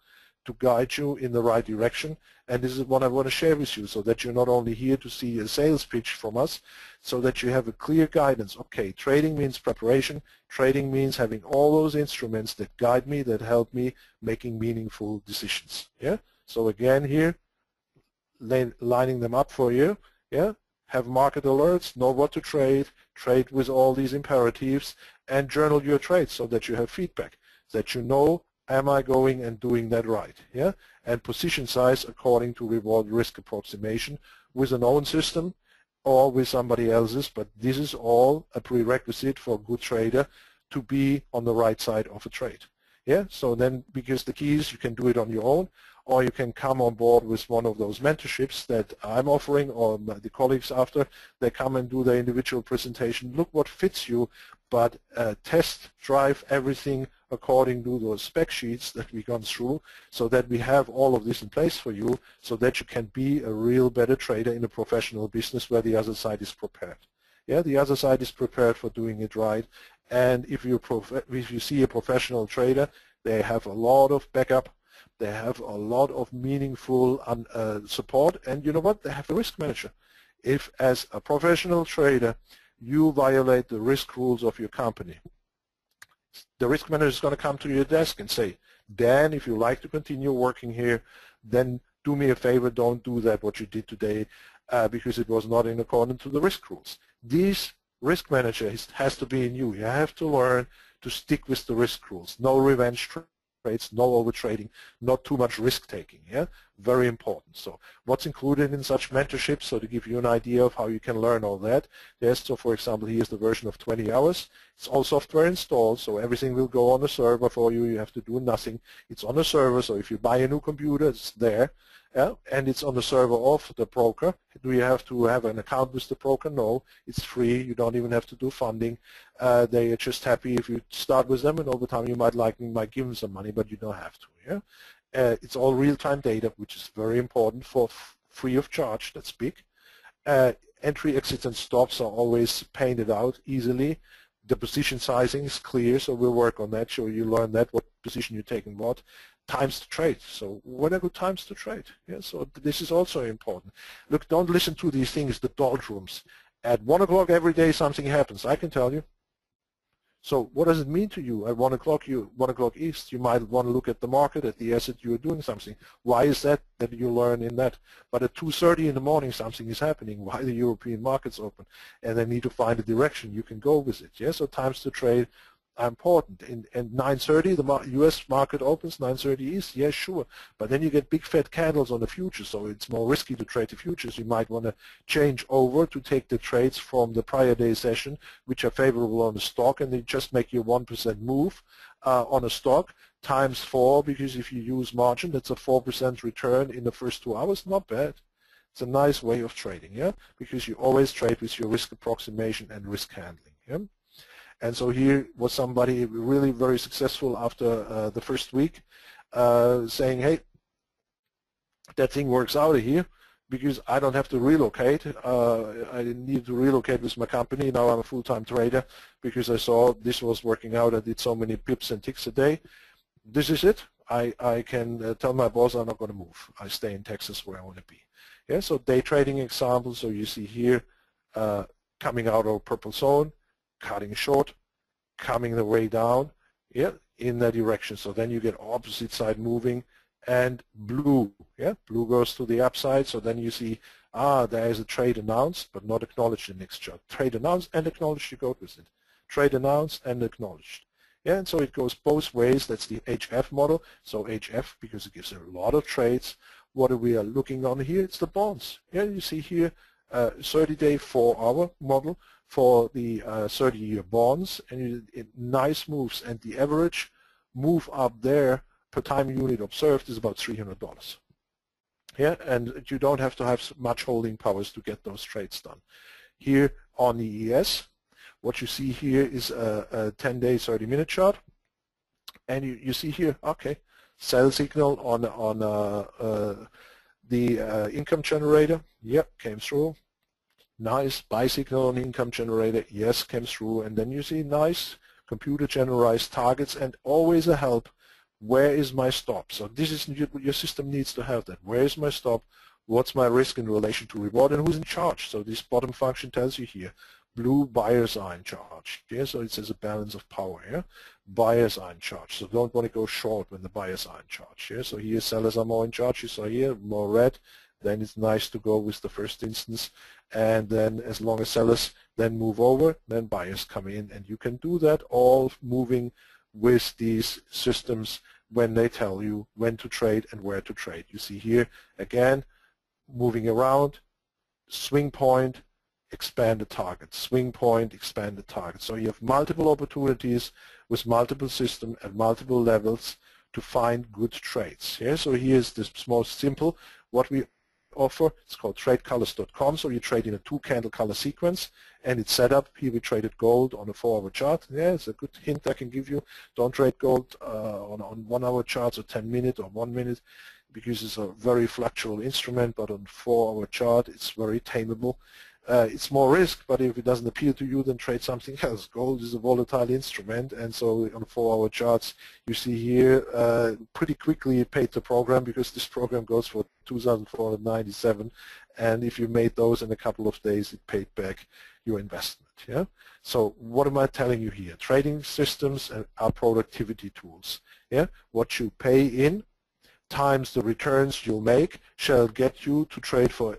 A: to guide you in the right direction. And this is what I want to share with you, so that you're not only here to see a sales pitch from us, so that you have a clear guidance. Okay, trading means preparation. Trading means having all those instruments that guide me, that help me making meaningful decisions. Yeah. So again here, lining them up for you. Yeah. Have market alerts, know what to trade, trade with all these imperatives, and journal your trades so that you have feedback, that you know, am I going and doing that right? Yeah, and position size according to reward risk approximation with an own system or with somebody else's, but this is all a prerequisite for a good trader to be on the right side of a trade. Yeah, so then, because the key is you can do it on your own, or you can come on board with one of those mentorships that I'm offering, or the colleagues after they come and do their individual presentation. Look what fits you, but test drive everything according to those spec sheets that we've gone through, so that we have all of this in place for you, so that you can be a real better trader in a professional business where the other side is prepared. Yeah, the other side is prepared for doing it right. And if you see a professional trader, they have a lot of backup, they have a lot of meaningful support, and you know what? They have a risk manager. If, as a professional trader, you violate the risk rules of your company, the risk manager is going to come to your desk and say, Dan, if you like to continue working here, then do me a favor, don't do that what you did today, because it was not in accordance to the risk rules. This risk manager has to be in you. You have to learn to stick with the risk rules. No revenge trades, no overtrading, not too much risk taking. Yeah, very important. So what's included in such mentorships? So to give you an idea of how you can learn all that, so for example, here's the version of 20 hours. It's all software installed, so everything will go on the server for you. You have to do nothing. It's on the server, so if you buy a new computer, it's there. Yeah, and it's on the server of the broker. Do you have to have an account with the broker? No, it's free. You don't even have to do funding. They are just happy if you start with them, and over time you might give them some money, but you don't have to. Yeah, it's all real-time data, which is very important, for free of charge. That's big. Entry, exits, and stops are always painted out easily. The position sizing is clear, so we'll work on that. So you learn that, what position you're taking, what. Times to trade. So what are good times to trade? Yeah, so this is also important. Look, don't listen to these things, the doldrums. At 1 o'clock every day something happens, I can tell you. So what does it mean to you? At 1 o'clock, 1 o'clock East, you might want to look at the market, at the asset you're doing something. Why is that you learn in that? But at 2:30 in the morning something is happening. Why the European market's open? And they need to find a direction. You can go with it. Yeah, so times to trade are important. And 9:30, the U.S. market opens, 9:30 East, yeah, sure. But then you get big fat candles on the futures, so it's more risky to trade the futures. You might want to change over to take the trades from the prior day session, which are favorable on the stock, and they just make you 1% move on a stock, times 4, because if you use margin, that's a 4% return in the first 2 hours. Not bad. It's a nice way of trading, yeah, because you always trade with your risk approximation and risk handling. Yeah? And so here was somebody really very successful after the first week, saying, hey, that thing works out of here because I don't have to relocate. I didn't need to relocate with my company. Now I'm a full-time trader because I saw this was working out. I did so many pips and ticks a day. This is it. I can tell my boss I'm not going to move. I stay in Texas where I want to be. Yeah, so day trading example. So you see here coming out of purple zone, cutting short, coming the way down, yeah, in that direction. So then you get opposite side moving, and blue, yeah, blue goes to the upside. So then you see, there is a trade announced, but not acknowledged in the next chart. Trade announced and acknowledged, you go with it. Trade announced and acknowledged. Yeah, and so it goes both ways. That's the HF model. So HF, because it gives a lot of trades. What are we looking on here? It's the bonds. Yeah, you see here, 30-day 4-hour model for the 30-year bonds, and nice moves, and the average move up there per time unit observed is about $300. Yeah, and you don't have to have much holding powers to get those trades done. Here on the ES, what you see here is a 10-day 30-minute chart, and you see here, okay, sell signal on the income generator. Yep, came through. Nice buy signal on income generator, yes, came through, and then you see nice computer generalized targets and always a help. Where is my stop? So this is your system needs to have that. Where is my stop? What's my risk in relation to reward, and who's in charge? So this bottom function tells you here, blue buyers are in charge. Yeah, so it says a balance of power here. Buyers are in charge. So don't want to go short when the buyers are in charge. Yeah, so here sellers are more in charge. You saw here more red. Then it's nice to go with the first instance, and then as long as sellers then move over, then buyers come in, and you can do that all moving with these systems when they tell you when to trade and where to trade. You see here again, moving around, swing point, expand the target, swing point, expand the target. So you have multiple opportunities with multiple systems at multiple levels to find good trades. Yeah? So here's this most simple, what we offer. It's called tradecolors.com. So you trade in a 2-candle color sequence, and it's set up. Here we traded gold on a 4-hour chart. Yeah, it's a good hint I can give you. Don't trade gold on 1-hour charts or 10-minute or 1 minute, because it's a very fluctual instrument, but on 4-hour chart it's very tameable. It's more risk, but if it doesn't appeal to you, then trade something else. Gold is a volatile instrument, and so on 4-hour charts, you see here, pretty quickly it paid the program, because this program goes for 2,497, and if you made those in a couple of days, it paid back your investment. Yeah. So what am I telling you here? Trading systems are productivity tools. Yeah. What you pay in times the returns you'll make shall get you to trade for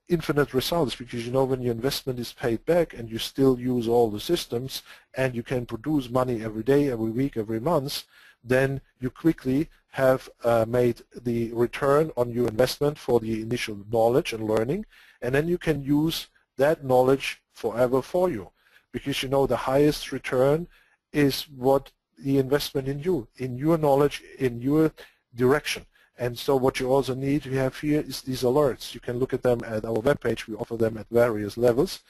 A: infinite results, because you know when your investment is paid back and you still use all the systems and you can produce money every day, every week, every month, then you quickly have made the return on your investment for the initial knowledge and learning, and then you can use that knowledge forever for you, because you know the highest return is what the investment in you, in your knowledge, in your direction. And so what you also need to have here is these alerts. You can look at them at our webpage. We offer them at various levels.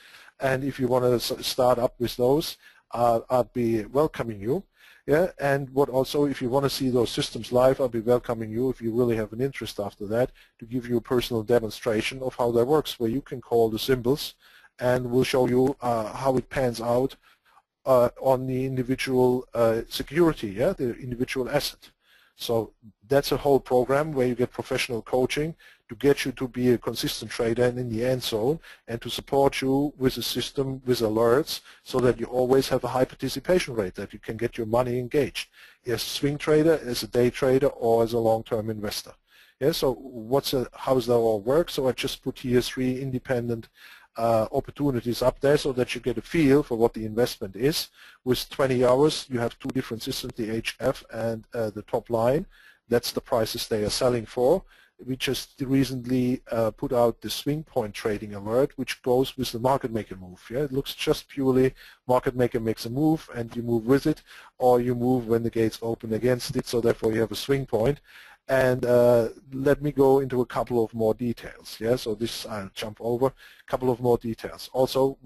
A: And if you want to start up with those, I'll be welcoming you. Yeah, and what also, if you want to see those systems live, I'll be welcoming you, if you really have an interest after that, to give you a personal demonstration of how that works, where you can call the symbols, and we'll show you how it pans out on the individual security, yeah, the individual asset. So that's a whole program where you get professional coaching to get you to be a consistent trader and in the end zone, and to support you with a system with alerts, so that you always have a high participation rate, that you can get your money engaged as a swing trader, as a day trader, or as a long-term investor. Yeah, so how does that all work? So I just put here 3 independent opportunities up there, so that you get a feel for what the investment is. With 20 hours, you have 2 different systems, the HF and the top line. That's the prices they are selling for. We just recently put out the swing point trading alert, which goes with the market maker move. Yeah, it looks just purely market maker makes a move and you move with it, or you move when the gates open against it, so therefore you have a swing point. And let me go into a couple of more details. Yeah, so this I'll jump over a couple of more details. Also,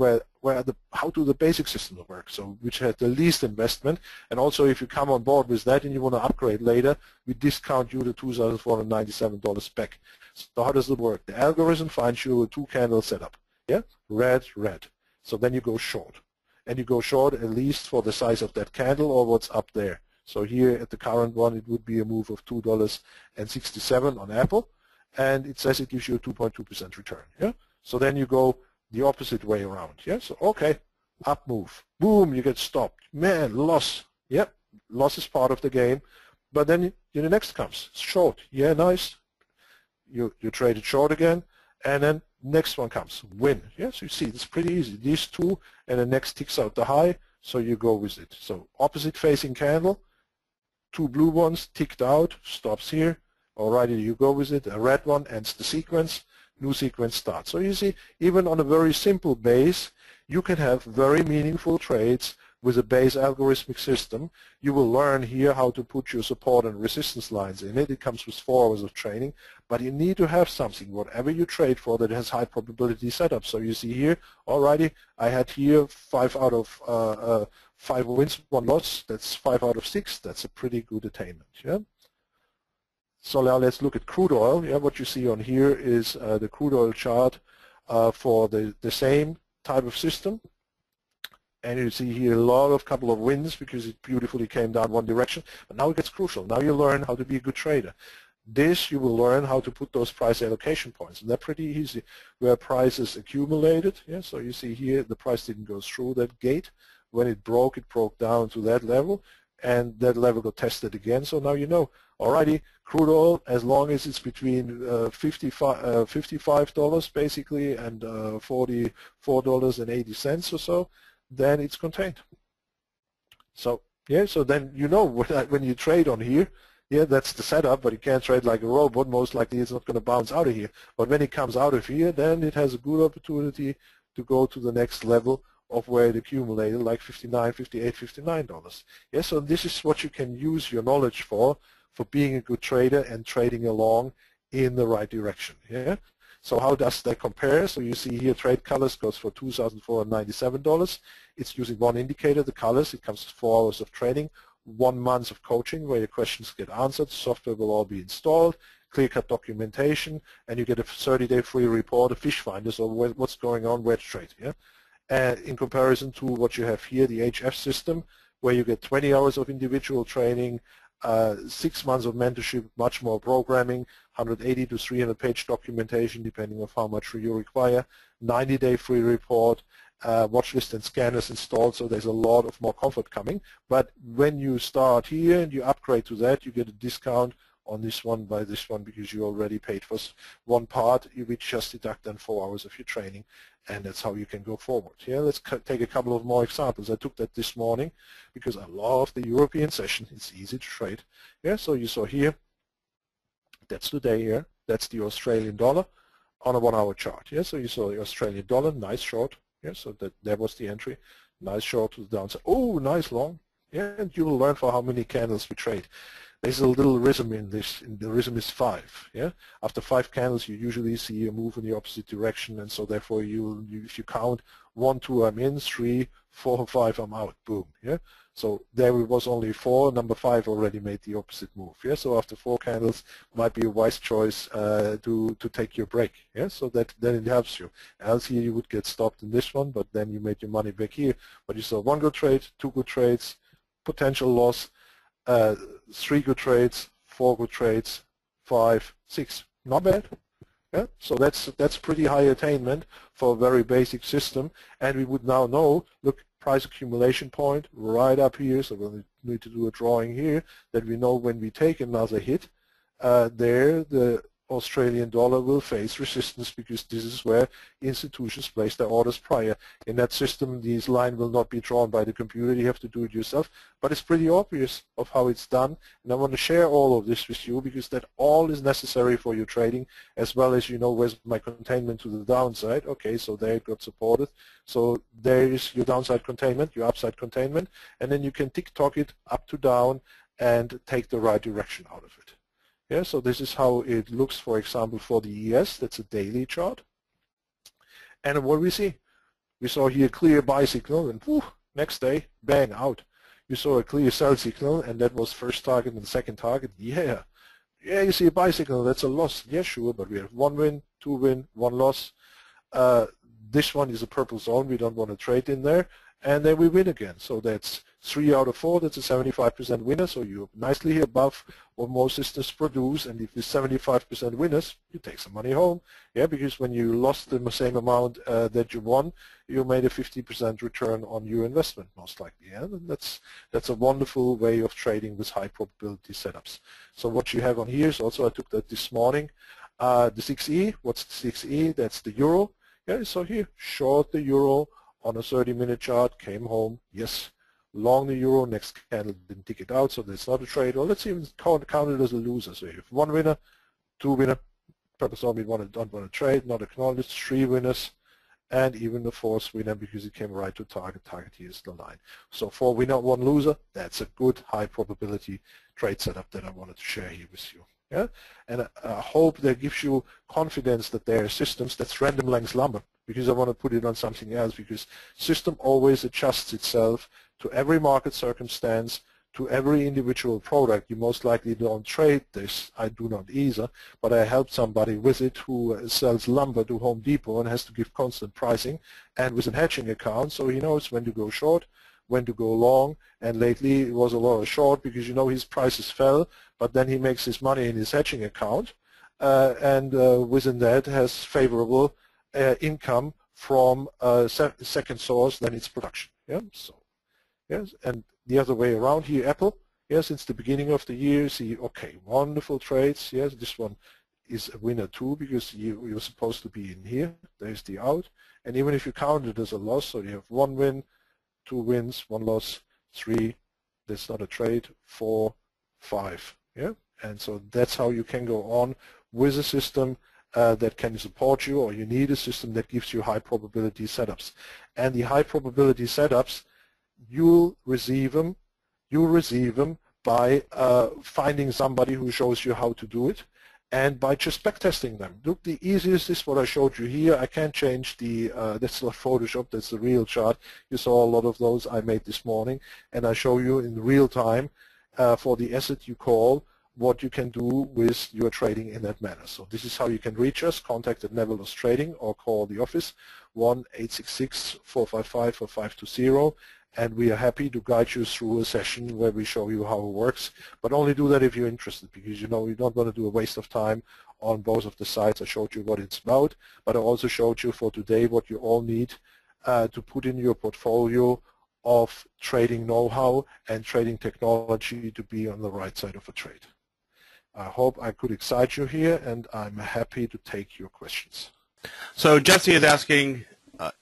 A: how do the basic systems work? So which has the least investment, and also if you come on board with that and you want to upgrade later, we discount you the $2,497 back. So how does it work? The algorithm finds you a 2-candle setup. Yeah, red, red. So then you go short, and you go short at least for the size of that candle or what's up there. So here at the current one, it would be a move of $2.67 on Apple, and it says it gives you a 2.2% return. Yeah. So then you go the opposite way around. Yeah. So okay, up move, boom, you get stopped. Man, loss. Yep, loss is part of the game. But then the next comes short. Yeah, nice. You traded short again, and then next one comes win. Yeah. So you see, it's pretty easy. These 2, and the next ticks out the high, so you go with it. So opposite facing candle. 2 blue ones ticked out, stops here. Alrighty, you go with it. A red one ends the sequence, new sequence starts. So you see, even on a very simple base, you can have very meaningful trades with a base algorithmic system. You will learn here how to put your support and resistance lines in it. It comes with 4 hours of training, but you need to have something, whatever you trade for, that has high probability setup. So you see here, alrighty, I had here 5 out of 5 wins, 1 loss. That's 5 out of 6. That's a pretty good attainment. Yeah. So now let's look at crude oil. Yeah, what you see on here is the crude oil chart for the same type of system. And you see here a couple of wins because it beautifully came down one direction. But now it gets crucial. Now you learn how to be a good trader. This you will learn how to put those price allocation points. And they're pretty easy. Where prices accumulated. Yeah, so you see here the price didn't go through that gate. When it broke down to that level. And that level got tested again. So now you know, alrighty, crude oil, as long as it's between $55 basically and $44.80 or so, then it's contained. So yeah, so then you know when you trade on here, yeah, that's the setup, but you can't trade like a robot. Most likely it's not going to bounce out of here. But when it comes out of here, then it has a good opportunity to go to the next level of where it accumulated, like $59, $58, $59. Yeah, so this is what you can use your knowledge for being a good trader and trading along in the right direction. Yeah. So how does that compare? So you see here trade colors goes for $2,497. It's using one indicator, the colors. It comes with 4 hours of training, 1 month of coaching where your questions get answered. Software will all be installed, clear-cut documentation, and you get a 30-day free report, a fish finder, so what's going on, where to trade. Yeah? In comparison to what you have here, the HF system, where you get 20 hours of individual training, 6 months of mentorship, much more programming, 180 to 300 page documentation depending on how much you require, 90-day free report, watch list and scanners installed, so there's a lot of more comfort coming. But when you start here and you upgrade to that, you get a discount on this one by this one because you already paid for one part, which just deduct then 4 hours of your training, and that's how you can go forward. Yeah, let's take a couple of more examples. I took that this morning because I love the European session. It's easy to trade. Yeah, so you saw here, that's the day here. That's the Australian dollar on a 1 hour chart. Yeah, so you saw the Australian dollar, nice short. Yeah, so that was the entry. Nice short to the downside. Oh, nice long. Yeah, and you will learn for how many candles we trade. There's a little rhythm in this. The rhythm is 5. Yeah, after 5 candles, you usually see a move in the opposite direction, and so therefore you if you count 1, 2, I'm in, 3, 4, 5, I'm out. Boom. Yeah. So there it was only 4. Number 5 already made the opposite move. Yeah. So after 4 candles, might be a wise choice to take your break. Yeah. So then it helps you. Else here you would get stopped in this one, but then you made your money back here. But you saw 1 good trade, 2 good trades, potential loss. 3 good trades, 4 good trades, 5, 6. Not bad. Yeah? So that's pretty high attainment for a very basic system. And we would now know, look, price accumulation point right up here. So we'll need to do a drawing here that we know when we take another hit, there the Australian dollar will face resistance because this is where institutions place their orders prior. In that system, this line will not be drawn by the computer. You have to do it yourself, but it's pretty obvious of how it's done. And I want to share all of this with you because that all is necessary for your trading, as well as you know where's my containment to the downside. Okay, so there it got supported. So there is your downside containment, your upside containment, and then you can tick-tock it up to down and take the right direction out of it. Yeah, so this is how it looks, for example, for the ES. That's a daily chart. And what we see? We saw here clear buy signal, and whew, next day, bang, out. You saw a clear sell signal, and that was first target and second target. Yeah, you see a buy signal, that's a loss. Yeah, sure, but we have 1 win, 2 win, 1 loss. This one is a purple zone. We don't want to trade in there. And then we win again. So that's 3 out of 4. That's a 75% winner. So you're nicely above what most systems produce. And if you're 75% winners, you take some money home. Yeah, because when you lost the same amount that you won, you made a 50% return on your investment, most likely. Yeah, and that's a wonderful way of trading with high probability setups. So what you have on here is also, I took that this morning, the 6E. What's the 6E? That's the euro. Yeah, so here, short the euro on a 30-minute chart, came home, yes. Long the euro, next candle didn't tick it out, so that's not a trade. Or let's even count it as a loser. So you have 1 winner, 2 winner, purpose only don't want to trade, not acknowledged, 3 winners, and even the 4th winner because it came right to target. Target here is the line. So 4 winner, 1 loser, that's a good high probability trade setup that I wanted to share here with you. Yeah, and I hope that gives you confidence that there are systems. That's random length lumber, because I want to put it on something else, because system always adjusts itself to every market circumstance, to every individual product. You most likely don't trade this. I do not either, but I help somebody with it who sells lumber to Home Depot and has to give constant pricing, and with a hedging account, so he knows when to go short, when to go long, and lately it was a lot of short because his prices fell, but then he makes his money in his hedging account, and within that has favorable income from a second source than its production. Yeah, so yes, and the other way around here, Apple. Yes, since the beginning of the year, you see, okay, wonderful trades. Yes, this one is a winner too because you're supposed to be in here. There's the out, and even if you count it as a loss, so you have 1 win, 2 wins, 1 loss, 3. That's not a trade. 4, 5. Yeah, and so that's how you can go on with a system that can support you, or you need a system that gives you high probability setups. And the high probability setups, you'll receive them by finding somebody who shows you how to do it, and by just backtesting them. Look, the easiest is what I showed you here. I can't change the, that's not Photoshop, that's the real chart. You saw a lot of those I made this morning, and I show you in real time for the asset you call what you can do with your trading in that manner. So this is how you can reach us. Contact at NeverLossTrading or call the office 1-866-455-4520, and we are happy to guide you through a session where we show you how it works. But only do that if you're interested, because you don't want to do a waste of time on both of the sites. I showed you what it's about, but I also showed you for today what you all need to put in your portfolio of trading know-how and trading technology to be on the right side of a trade. I hope I could excite you here, and I'm happy to take your questions.
B: So Jesse is asking,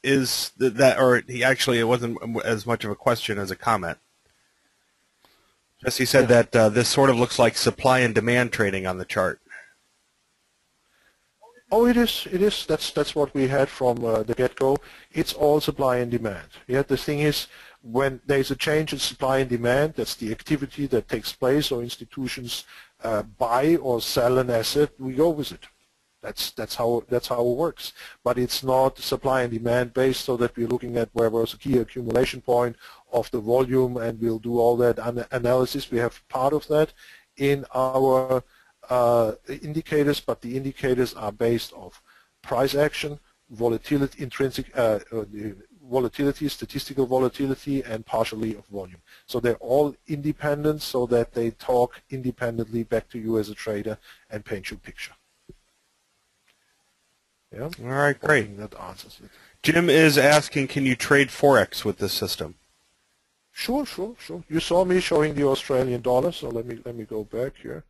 B: is that, or he actually, it wasn't as much of a question as a comment. Jesse said that this sort of looks like supply and demand trading on the chart.
A: Oh, it is. It is. That's what we had from the get-go. It's all supply and demand. Yeah. The thing is, when there's a change in supply and demand, that's the activity that takes place, or institutions buy or sell an asset, we go with it. That's how it works. But it's not supply and demand based, so that we're looking at where was a key accumulation point of the volume, and we'll do all that analysis. We have part of that in our indicators, but the indicators are based off price action, volatility, intrinsic volatility, statistical volatility, and partially of volume. So they're all independent, so that they talk independently back to you as a trader and paint you a picture. Yeah.
B: All right, great.
A: That answers it.
B: Jim is asking, can you trade Forex with this system?
A: Sure. You saw me showing the Australian dollar, so let me go back here.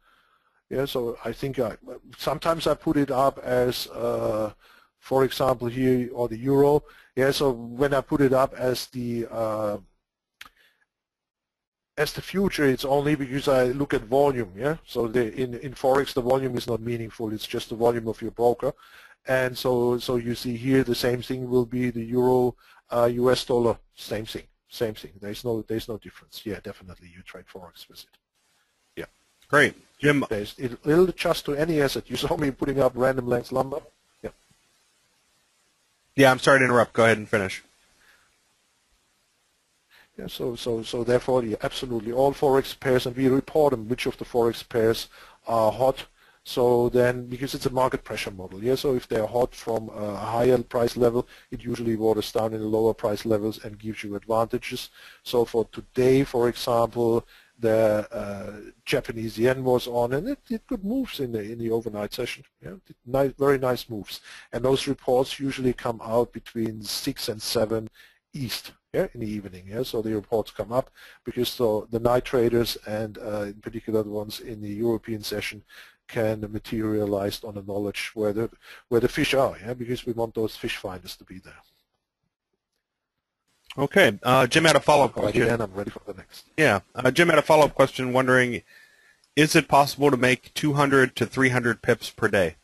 A: Yeah, so I think sometimes I put it up as, for example, here, or the euro. Yeah, so when I put it up as the future, it's only because I look at volume. Yeah, so in Forex the volume is not meaningful. It's just the volume of your broker, and so you see here the same thing will be the euro, US dollar, same thing. There's no difference. Yeah, definitely you trade Forex with it. Yeah.
B: Great, Jim.
A: It'll adjust to any asset. You saw me putting up random length lumber. Yeah.
B: Yeah, I'm sorry to interrupt. Go ahead and finish.
A: Yeah, so therefore, yeah, absolutely all Forex pairs, and we report them which of the Forex pairs are hot. So then, because it's a market pressure model, yeah, so if they're hot from a higher price level, it usually waters down in the lower price levels and gives you advantages. So for today, for example, the Japanese yen was on, and it did good moves in the overnight session. Yeah, very nice moves. And those reports usually come out between 6 and 7 East. Yeah, in the evening. Yeah, so the reports come up because the night traders, and in particular the ones in the European session, can materialize on the knowledge where the fish are. Yeah, because we want those fish finders to be there.
B: Okay, Jim had a follow-up question.
A: And I'm ready for the next.
B: Yeah, Jim had a follow-up question wondering, is it possible to make 200 to 300 pips per day?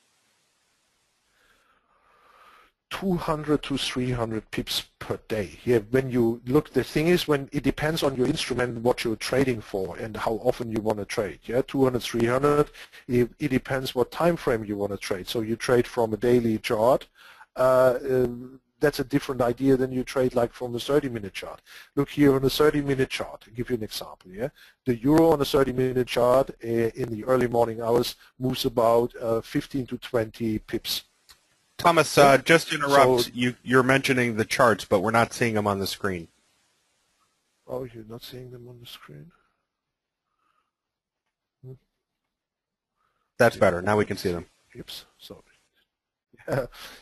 A: 200 to 300 pips per day. Yeah, when you look, the thing is, when it depends on your instrument, what you're trading for, and how often you want to trade. Yeah, 200, 300. It depends what time frame you want to trade. So you trade from a daily chart. that's a different idea than you trade like from the 30-minute chart. Look here on the 30-minute chart. I'll give you an example. Yeah, the euro on the 30-minute chart in the early morning hours moves about 15 to 20 pips.
B: Thomas, just to interrupt, so, you're mentioning the charts, but we're not seeing them on the screen.
A: Oh, you're not seeing them on the screen?
B: That's better. Now we can see them.
A: Oops, sorry.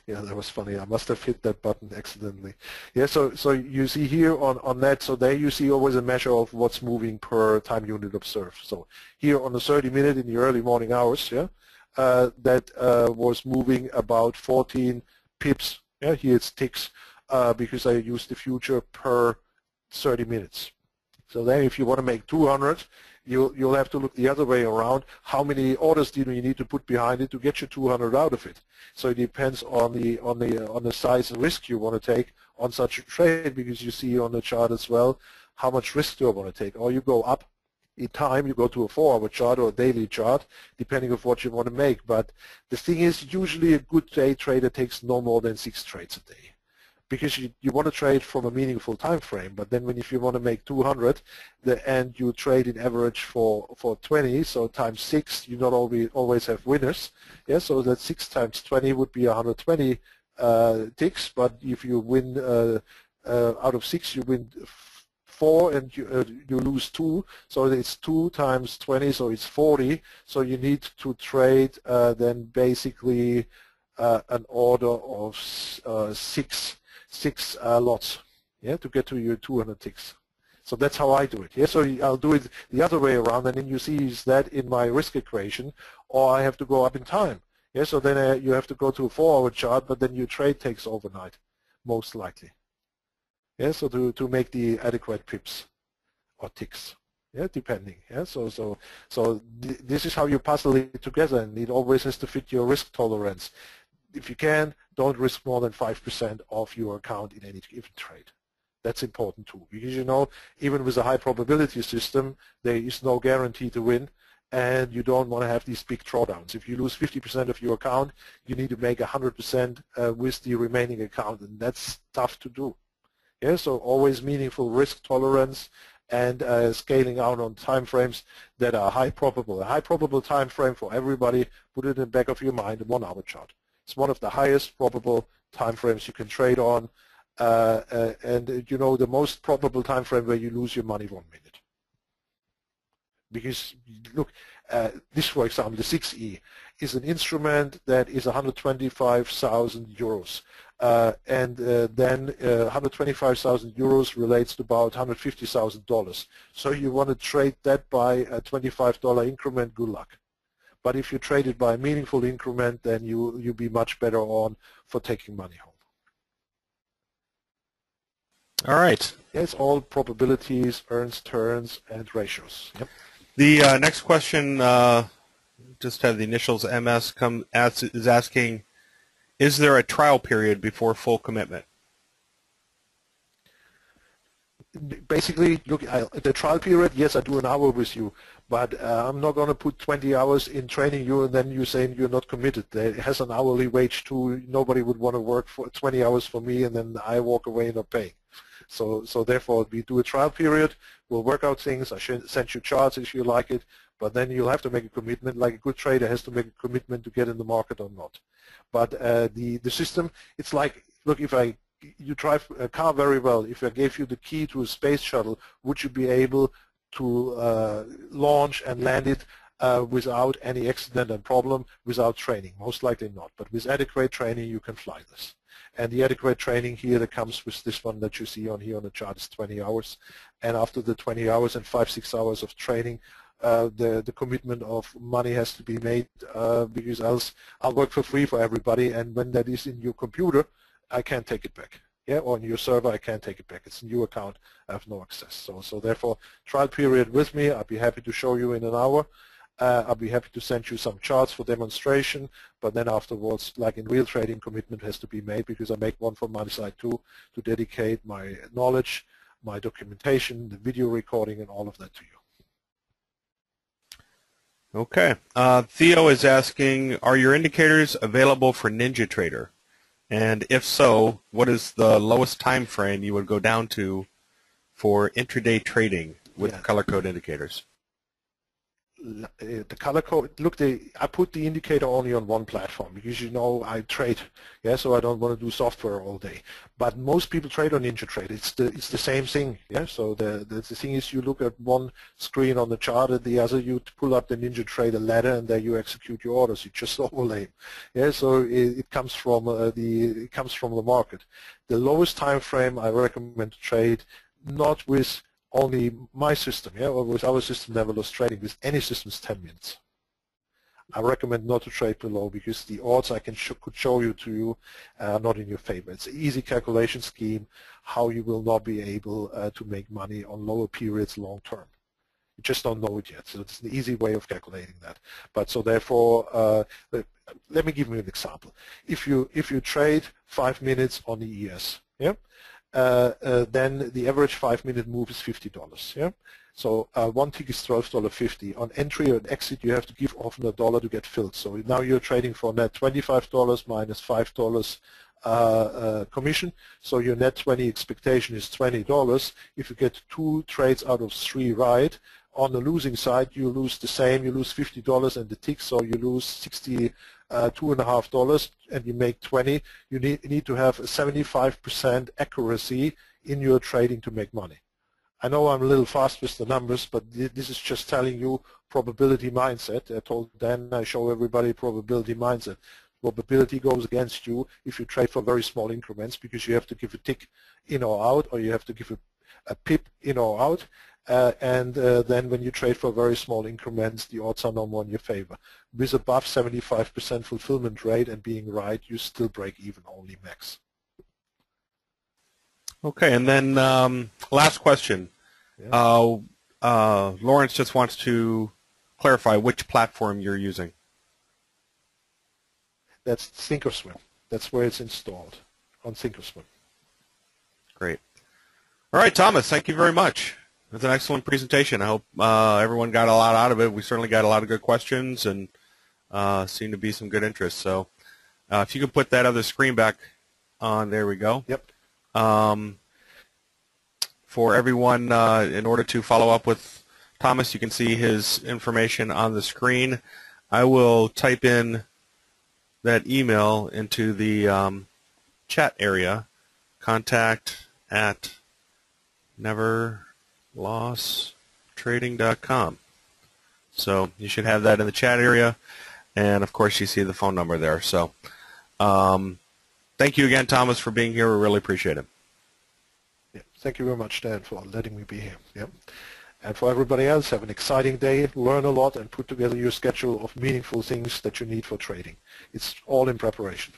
A: Yeah, that was funny. I must have hit that button accidentally. Yeah, so you see here on that, so there you see always a measure of what's moving per time unit observed. So here on the 30-minute in the early morning hours, yeah, that was moving about 14 pips. Yeah, here it's ticks because I used the future per 30 minutes. So then if you want to make 200, you'll have to look the other way around. How many orders do you need to put behind it to get your 200 out of it? So it depends on the size and risk you want to take on such a trade, because you see on the chart as well how much risk do I want to take. Or you go up in time, you go to a 4-hour chart or a daily chart, depending on what you want to make. But the thing is, usually a good day trader takes no more than 6 trades a day, because you want to trade from a meaningful time frame. But then if you want to make 200 and you trade in average for 20, so times 6, you not always have winners. Yeah, so that 6 times 20 would be 120 ticks. But if you win out of 6, you win 4 and you lose 2, so it's 2 times 20, so it's 40. So you need to trade then basically an order of 6 lots, yeah, to get to your 200 ticks. So that's how I do it. Yeah, so I'll do it the other way around, and then you see is that in my risk equation, or I have to go up in time. Yeah, so then you have to go to a 4-hour chart, but then your trade takes overnight, most likely. Yeah, so to make the adequate pips or ticks. Yeah, depending. Yeah, so this is how you puzzle it together, and it always has to fit your risk tolerance. If you can, don't risk more than 5% of your account in any given trade. That's important too, because you know, even with a high probability system, there is no guarantee to win, and you don't want to have these big drawdowns. If you lose 50% of your account, you need to make 100% with the remaining account, and that's tough to do. Yeah, so always meaningful risk tolerance and scaling out on time frames that are high probable. A high probable time frame for everybody, put it in the back of your mind, a 1-hour chart. It's one of the highest probable time frames you can trade on, and you know, the most probable time frame where you lose your money 1 minute. Because look, this, for example, the 6E is an instrument that is 125,000 euros. And then 125,000 euros relates to about $150,000. So you want to trade that by a $25 increment, good luck. But if you trade it by a meaningful increment, then you'll be much better on for taking money home.
B: All right.
A: Yeah, it's all probabilities, earns, turns, and ratios. Yep.
B: The next question, just have the initials MS is asking, is there a trial period before full commitment?
A: Basically, look, the trial period, yes, I do an hour with you, but I'm not going to put 20 hours in training you and then you saying you're not committed. It has an hourly wage too. Nobody would want to work for 20 hours for me and then I walk away not paying. So therefore, we do a trial period. We'll work out things. I should send you charts if you like it, but then you'll have to make a commitment. Like a good trader has to make a commitment to get in the market or not. But the system, it's like, look, if you drive a car very well. If I gave you the key to a space shuttle, would you be able to launch and land it without any accident and problem, without training? Most likely not. But with adequate training, you can fly this. And the adequate training here that comes with this one that you see on here on the chart is 20 hours. And after the 20 hours and 5-6 hours of training, the commitment of money has to be made because else I'll work for free for everybody, and when that is in your computer, I can't take it back. Yeah, or on your server, I can't take it back. It's a new account. I have no access. So therefore, trial period with me. I'll be happy to show you in an hour. I'll be happy to send you some charts for demonstration, but then afterwards, like in real trading, commitment has to be made because I make one from my side too, to dedicate my knowledge, my documentation, the video recording, and all of that to you.
B: Okay. Theo is asking, are your indicators available for NinjaTrader? And if so, what is the lowest time frame you would go down to for intraday trading with color code indicators?
A: The color code, look, I put the indicator only on one platform because I trade, so I don't want to do software all day. But most people trade on NinjaTrade. It's the same thing, So the thing is, you look at one screen on the chart, and the other you pull up the NinjaTrade ladder, and there you execute your orders. You just overlay, So it comes from the market. The lowest time frame I recommend to trade, not with only my system, or with our system, NeverLossTrading, with any system is 10 minutes. I recommend not to trade below because the odds I could show you to you are not in your favor. It's an easy calculation scheme how you will not be able to make money on lower periods long term. You just don't know it yet, so it's an easy way of calculating that. But so therefore, let me give you an example. If you trade 5 minutes on the ES, then the average 5-minute move is $50. So one tick is $12.50. On entry or exit, you have to give often $1 to get filled. So now you're trading for net $25 minus $5 commission. So your net 20 expectation is $20. If you get 2 trades out of 3 right, on the losing side, you lose the same. You lose $50 and the tick, so you lose $62.50, and you make 20. You need to have a 75% accuracy in your trading to make money. I know I'm a little fast with the numbers, but this is just telling you probability mindset. I told Dan I show everybody probability mindset. Probability goes against you if you trade for very small increments because you have to give a tick in or out, or you have to give a pip in or out. Then when you trade for very small increments, the odds are no more in your favor. With above 75% fulfillment rate and being right, you still break even only max.
B: Okay, and then last question. Lawrence just wants to clarify which platform you're using.
A: That's Thinkorswim. That's where it's installed, on Thinkorswim.
B: Great. All right, Thomas, thank you very much. That's an excellent presentation. I hope everyone got a lot out of it. We certainly got a lot of good questions and seemed to be some good interest. So if you could put that other screen back on, there we go.
A: Yep.
B: For everyone, in order to follow up with Thomas, you can see his information on the screen. I will type in that email into the chat area, contact@NeverLossTrading.com. So you should have that in the chat area, and of course you see the phone number there. So thank you again, Thomas, for being here. We really appreciate it.
A: Yeah, thank you very much, Dan, for letting me be here. Yep. And for everybody else, have an exciting day, learn a lot, and put together your schedule of meaningful things that you need for trading. It's all in preparation.